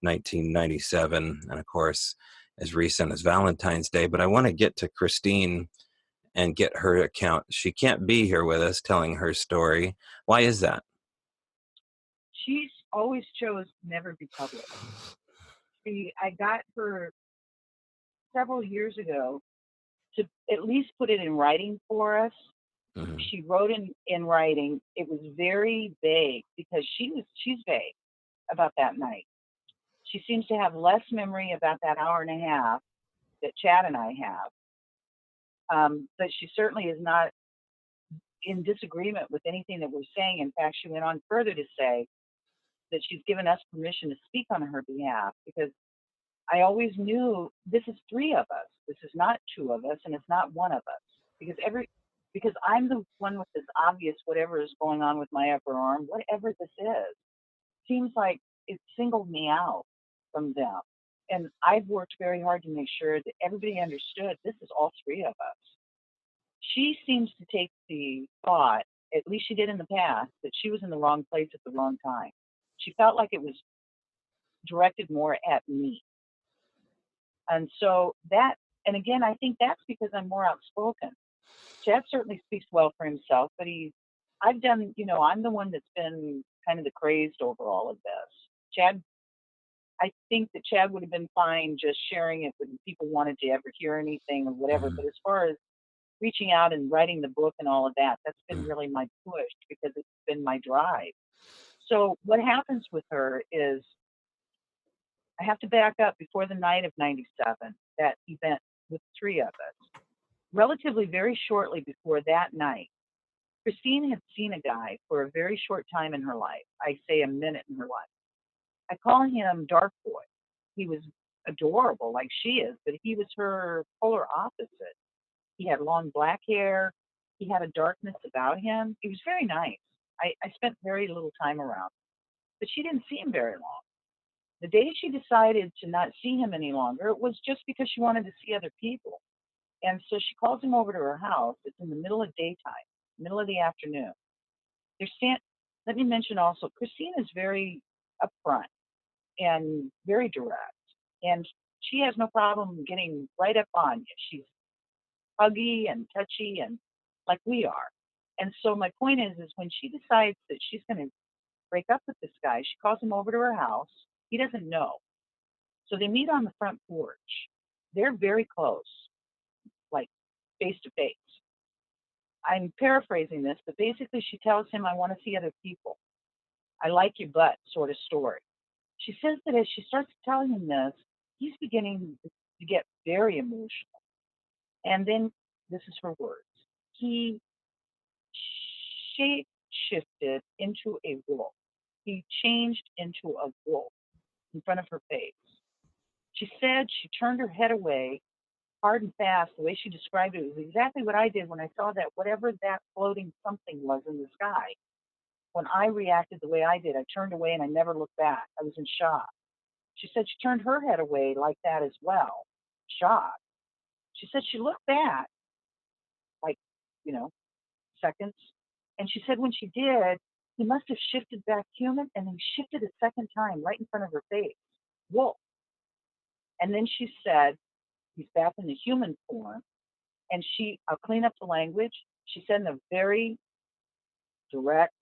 1997, and of course, as recent as Valentine's Day. But I want to get to Christine and get her account. She can't be here with us telling her story. Why is that? She's always chose to never be public. I got her several years ago to at least put it in writing for us. She wrote in writing. It was very vague because she's vague about that night. She seems to have less memory about that hour and a half that Chad and I have. But she certainly is not in disagreement with anything that we're saying. In fact, she went on further to say that she's given us permission to speak on her behalf because I always knew this is three of us. This is not two of us, and it's not one of us. Because I'm the one with this obvious whatever is going on with my upper arm, whatever this is, seems like it singled me out from them. And I've worked very hard to make sure that everybody understood this is all three of us. She seems to take the thought, at least she did in the past, that she was in the wrong place at the wrong time. She felt like it was directed more at me. And so and again, I think that's because I'm more outspoken. Chad certainly speaks well for himself, but I'm the one that's been kind of the crazed over all of this. I think that Chad would have been fine just sharing it when people wanted to ever hear anything or whatever. But as far as reaching out and writing the book and all of that, that's been really my push because it's been my drive. So what happens with her is I have to back up before the night of 97, that event with three of us. Relatively very shortly before that night, Christine had seen a guy for a very short time in her life. I say a minute in her life. I call him Dark Boy. He was adorable like she is, but he was her polar opposite. He had long black hair. He had a darkness about him. He was very nice. I spent very little time around, but she didn't see him very long. The day she decided to not see him any longer, it was just because she wanted to see other people. And so she calls him over to her house. It's in the middle of daytime, middle of the afternoon. Let me mention also, Christine is very upfront and very direct. And she has no problem getting right up on you. She's huggy and touchy and like we are. And so my point is when she decides that she's going to break up with this guy, she calls him over to her house. He doesn't know. So they meet on the front porch. They're very close, like face to face. I'm paraphrasing this, but basically she tells him, I want to see other people. I like your butt, sort of story. She says that as she starts telling him this, he's beginning to get very emotional. And then, this is her words, he shape shifted into a wolf. He changed into a wolf in front of her face. She said she turned her head away hard and fast. The way she described it was exactly what I did when I saw that whatever that floating something was in the sky. When I reacted the way I did, I turned away and I never looked back. I was in shock. She said she turned her head away like that as well, shocked. She said she looked back, like, seconds. And she said when she did, he must have shifted back human, and he shifted a second time right in front of her face. Wolf. And then she said he's back in the human form. And I'll clean up the language. She said in a very direct,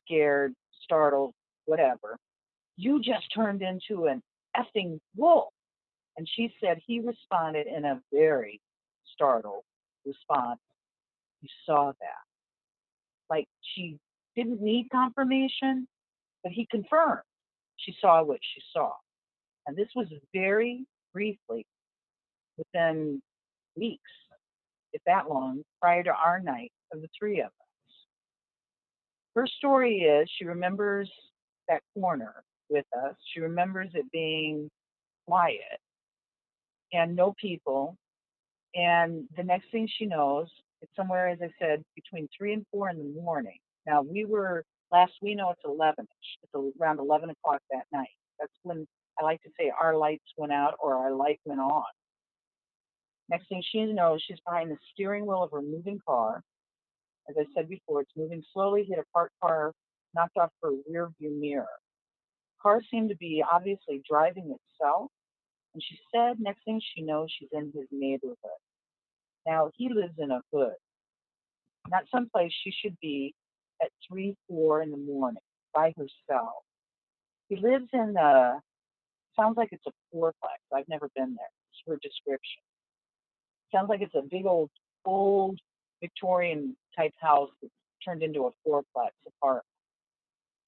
scared, startled, whatever, you just turned into an effing wolf. And she said he responded in a very startled response. You saw that. Like she didn't need confirmation, but he confirmed she saw what she saw. And this was very briefly, within weeks, if that long, prior to our night of the three of us. Her story is she remembers that corner with us. She remembers it being quiet and no people. And the next thing she knows, it's somewhere, as I said, between 3 and 4 in the morning. Now, we know it's 11-ish. It's around 11 o'clock that night. That's when I like to say our lights went out or our light went on. Next thing she knows, she's behind the steering wheel of her moving car. As I said before, it's moving slowly, hit a parked car, knocked off her rear view mirror. Car seemed to be obviously driving itself. And she said, next thing she knows, she's in his neighborhood. Now, he lives in a hood, not someplace she should be at 3, 4 in the morning by herself. He lives in sounds like it's a fourplex. I've never been there. It's her description. Sounds like it's a big old Victorian type house that's turned into a fourplex apartment.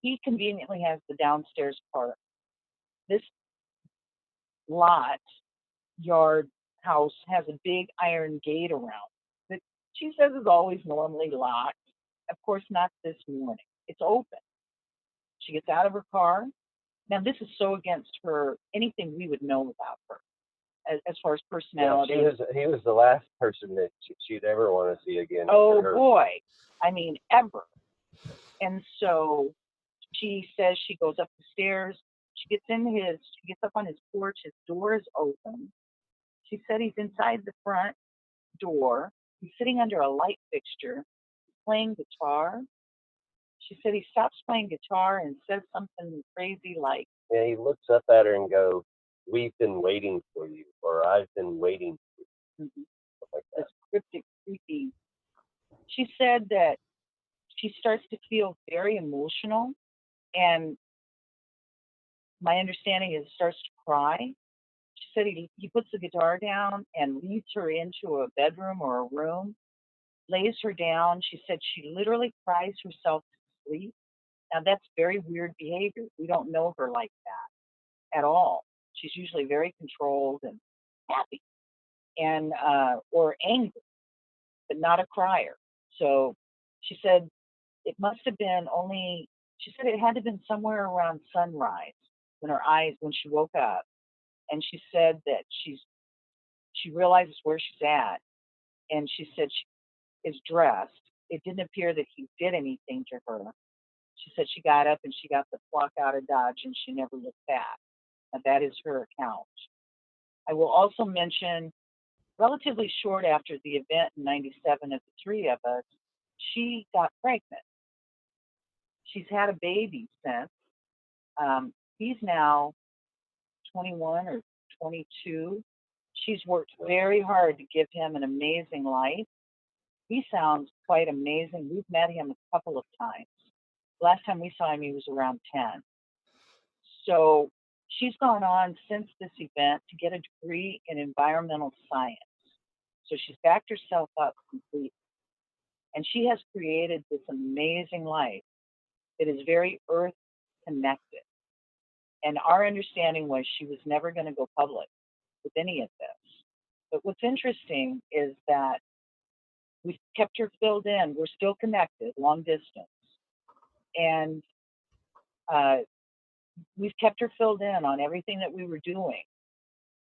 He conveniently has the downstairs part. This yard house has a big iron gate around that she says is always normally locked. Of course, not this morning. It's open. She gets out of her car. Now, this is so against her, anything we would know about her, as far as personality. Yeah, he was the last person that she'd ever want to see again. Oh, boy. I mean, ever. And so she says she goes up the stairs. She gets up on his porch. His door is open. She said he's inside the front door. He's sitting under a light fixture, playing guitar. She said he stops playing guitar and says something crazy like, yeah, he looks up at her and goes, we've been waiting for you, or I've been waiting for you. Like that. This cryptic, creepy. She said that she starts to feel very emotional, and my understanding is starts to cry. She said he puts the guitar down and leads her into a bedroom or a room, lays her down. She said she literally cries herself to sleep. Now, that's very weird behavior. We don't know her like that at all. She's usually very controlled and happy and or angry, but not a crier. So she said it must have been she said it had to have been somewhere around sunrise when she woke up. And she said that she realizes where she's at. And she said she is dressed. It didn't appear that he did anything to her. She said she got up and she got the flock out of Dodge and she never looked back. And that is her account. I will also mention, relatively short after the event in 97 of the three of us, she got pregnant. She's had a baby since. He's now 21 or 22. She's worked very hard to give him an amazing life. He sounds quite amazing. We've met him a couple of times. Last time we saw him, he was around 10. So she's gone on since this event to get a degree in environmental science. So she's backed herself up completely. And she has created this amazing life that is very earth connected. And our understanding was she was never going to go public with any of this. But what's interesting is that we've kept her filled in. We're still connected, long distance. And we've kept her filled in on everything that we were doing.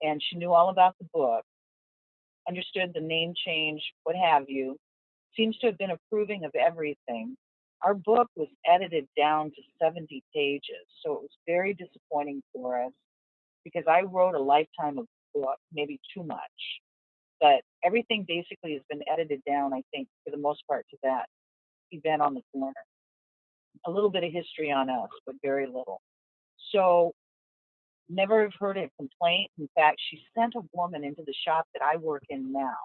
And she knew all about the book, understood the name change, what have you, seems to have been approving of everything. Our book was edited down to 70 pages, so it was very disappointing for us because I wrote a lifetime of book, maybe too much. But everything basically has been edited down, I think, for the most part, to that event on the corner. A little bit of history on us, but very little. So never have heard a complaint. In fact, she sent a woman into the shop that I work in now.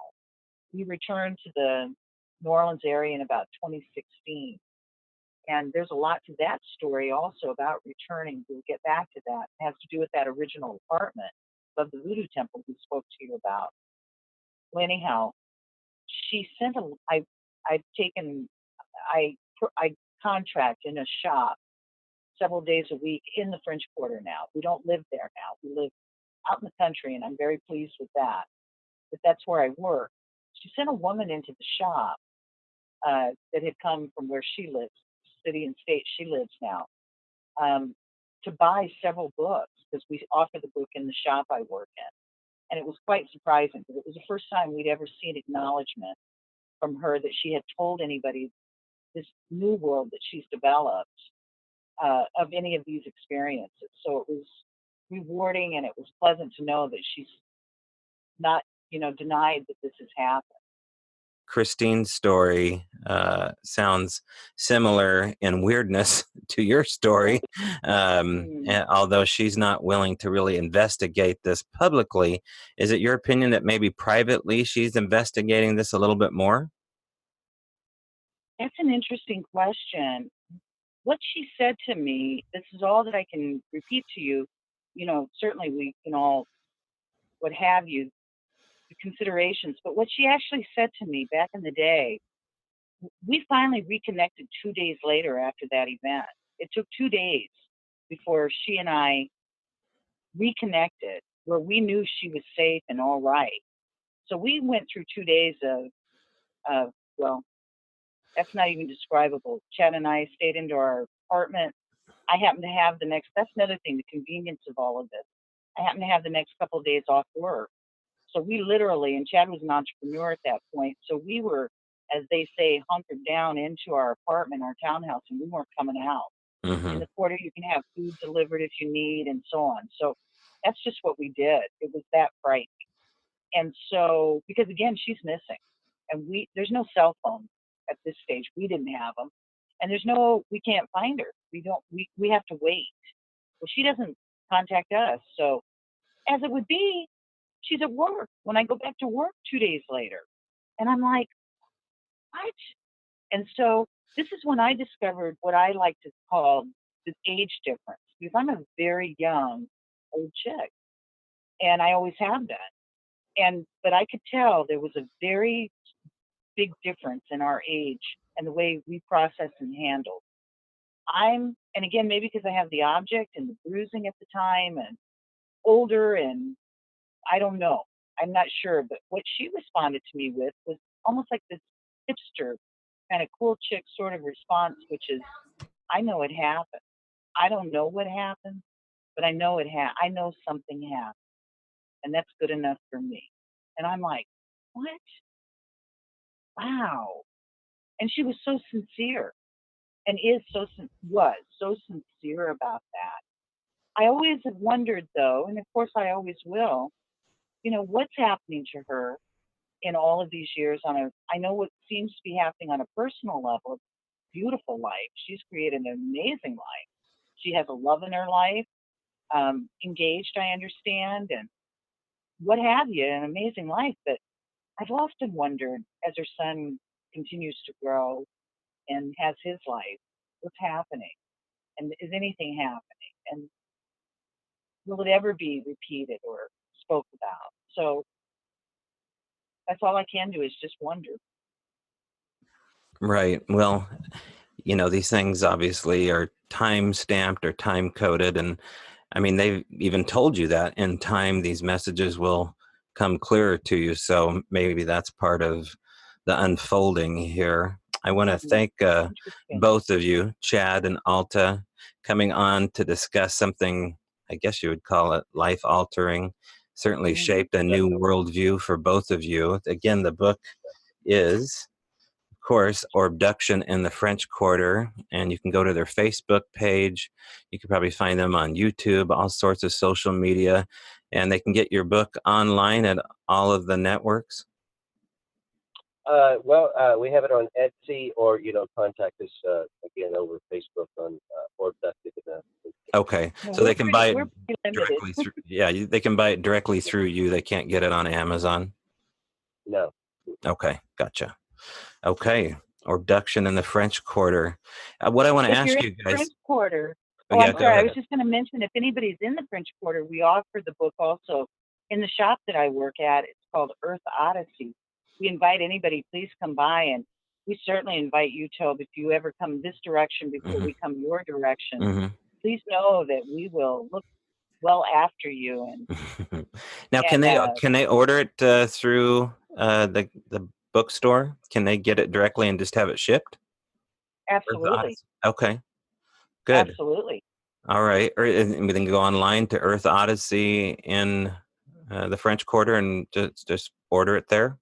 We returned to the New Orleans area in about 2016. And there's a lot to that story also about returning. We'll get back to that. It has to do with that original apartment of the Voodoo Temple we spoke to you about. Well, anyhow, she sent I contract in a shop several days a week in the French Quarter now. We don't live there now. We live out in the country, and I'm very pleased with that. But that's where I work. She sent a woman into the shop that had come from where she lives, city and state she lives now, to buy several books because we offer the book in the shop I work in. And it was quite surprising because it was the first time we'd ever seen acknowledgement from her that she had told anybody this new world that she's developed of any of these experiences. So it was rewarding, and it was pleasant to know that she's not, denied that this has happened. Christine's story sounds similar in weirdness to your story, and although she's not willing to really investigate this publicly. Is it your opinion that maybe privately she's investigating this a little bit more? That's an interesting question. What she said to me, this is all that I can repeat to you. Certainly we can all, what have you, the considerations. But what she actually said to me back in the day, we finally reconnected 2 days later after that event. It took 2 days before she and I reconnected, where we knew she was safe and all right. So we went through 2 days of well, that's not even describable. Chad and I stayed into our apartment. I happened to have that's another thing, the convenience of all of this. I happened to have the next couple of days off work. So we literally, and Chad was an entrepreneur at that point, so we were, as they say, hunkered down into our apartment, our townhouse, and we weren't coming out. Mm-hmm. In the quarter, you can have food delivered if you need, and so on. So that's just what we did. It was that frightening. And so, because again, she's missing, and there's no cell phone at this stage. We didn't have them, and we can't find her. We have to wait. Well, she doesn't contact us. So as it would be, she's at work when I go back to work 2 days later. And I'm like, what? And so this is when I discovered what I like to call the age difference, because I'm a very young old chick, and I always have been. But I could tell there was a very big difference in our age and the way we process and handle. And again, maybe because I have the object and the bruising at the time and older, and I don't know. I'm not sure. But what she responded to me with was almost like this hipster kind of cool chick sort of response, which is, I know it happened. I don't know what happened, but I know I know something happened. And that's good enough for me. And I'm like, what? Wow. And she was so sincere, and was so sincere about that. I always have wondered, though, and of course I always will, what's happening to her in all of these years I know what seems to be happening on a personal level, a beautiful life. She's created an amazing life. She has a love in her life, engaged, I understand, and what have you, an amazing life. But I've often wondered, as her son continues to grow and has his life, what's happening? And is anything happening? And will it ever be repeated or spoke about? So that's all I can do is just wonder. Right. Well, these things obviously are time stamped or time coded. And I mean, they've even told you that in time, these messages will come clearer to you. So maybe that's part of the unfolding here. I want to thank Interesting. both of you, Chad and Alta, coming on to discuss something, I guess you would call it life altering. Certainly shaped a new worldview for both of you. Again, the book is, of course, Orbduction in the French Quarter, and you can go to their Facebook page. You can probably find them on YouTube, all sorts of social media, and they can get your book online at all of the networks. We have it on Etsy, or contact us again over Facebook on Orbducted. Okay, so they can buy it directly through. Yeah, they can buy it directly through you. They can't get it on Amazon. No. Okay, gotcha. Okay, Orbduction in the French Quarter. What I want to ask you guys. French Quarter. Oh, yeah, I'm sorry. I was just going to mention, if anybody's in the French Quarter, we offer the book also in the shop that I work at. It's called Earth Odyssey. We invite anybody, please come by, and we certainly invite you, Tobe, if you ever come this direction before we come your direction, please know that we will look well after you. And now, can they order it through the bookstore? Can they get it directly and just have it shipped? Absolutely. Okay, good. Absolutely. All right, or we can go online to Earth Odyssey in the French Quarter and just order it there.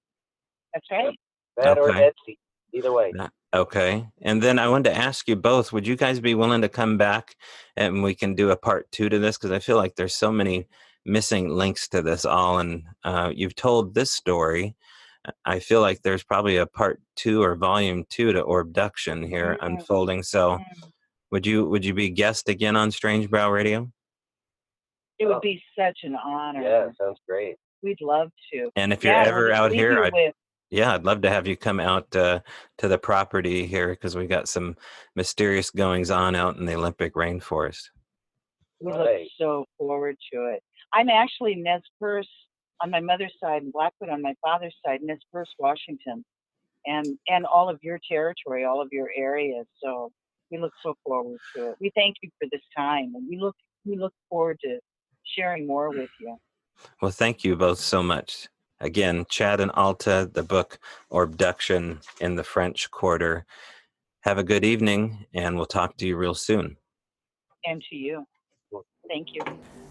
That's right. That or Etsy, either way. Okay, and then I wanted to ask you both, would you guys be willing to come back and we can do a part 2 to this? Because I feel like there's so many missing links to this all, and you've told this story. I feel like there's probably a part 2 or volume 2 to Orbduction here unfolding. So would you be guest again on Strange Brow Radio? It would be such an honor. Yeah, sounds great. We'd love to. And if you're ever out here, I'd love to have you come out to the property here, because we got some mysterious goings on out in the Olympic rainforest. We look so forward to it. I'm actually Nez Perce on my mother's side and Blackwood on my father's side, Nez Perce, Washington, and all of your territory, all of your areas. So we look so forward to it. We thank you for this time, and we look forward to sharing more with you. Well, thank you both so much. Again, Chad and Alta, the book Orbduction in the French Quarter. Have a good evening, and we'll talk to you real soon. And to you. Thank you.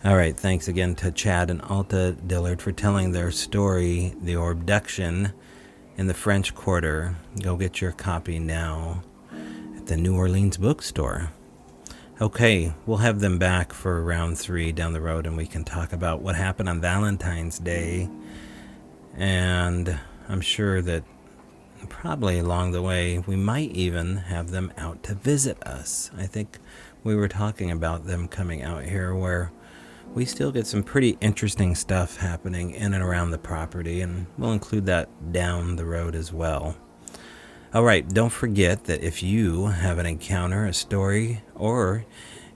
All right. Thanks again to Chad and Alta Dillard for telling their story, The Orbduction in the French Quarter. Go get your copy now at the New Orleans bookstore. Okay, we'll have them back for round 3 down the road, and we can talk about what happened on Valentine's Day. And I'm sure that probably along the way, we might even have them out to visit us. I think we were talking about them coming out here, where we still get some pretty interesting stuff happening in and around the property, and we'll include that down the road as well. All right, don't forget that if you have an encounter, a story, or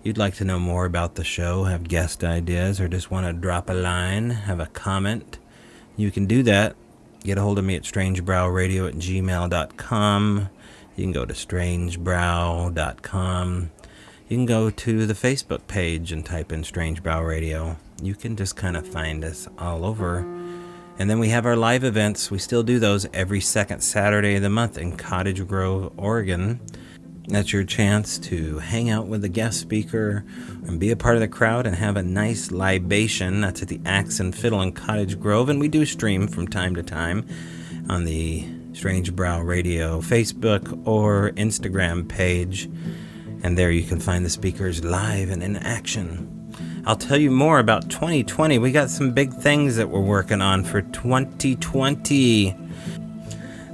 you'd like to know more about the show, have guest ideas, or just want to drop a line, have a comment, you can do that. Get a hold of me at strangebrowradio@gmail.com. You can go to strangebrow.com. You can go to the Facebook page and type in Strange Brow Radio. You can just kind of find us all over. And then we have our live events. We still do those every second Saturday of the month in Cottage Grove, Oregon. That's your chance to hang out with a guest speaker and be a part of the crowd and have a nice libation. That's at the Axe and Fiddle in Cottage Grove. And we do stream from time to time on the Strange Brow Radio Facebook or Instagram page. And there you can find the speakers live and in action. I'll tell you more about 2020. We got some big things that we're working on for 2020.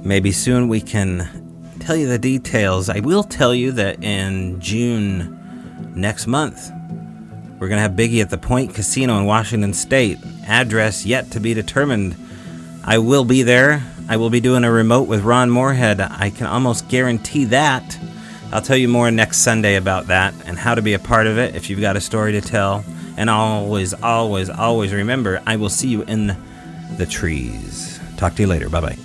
Maybe soon we can tell you the details. I will tell you that in June next month, we're going to have Biggie at the Point Casino in Washington State. Address yet to be determined. I will be there. I will be doing a remote with Ron Moorhead. I can almost guarantee that. I'll tell you more next Sunday about that and how to be a part of it if you've got a story to tell. And always, always, always remember, I will see you in the trees. Talk to you later. Bye-bye.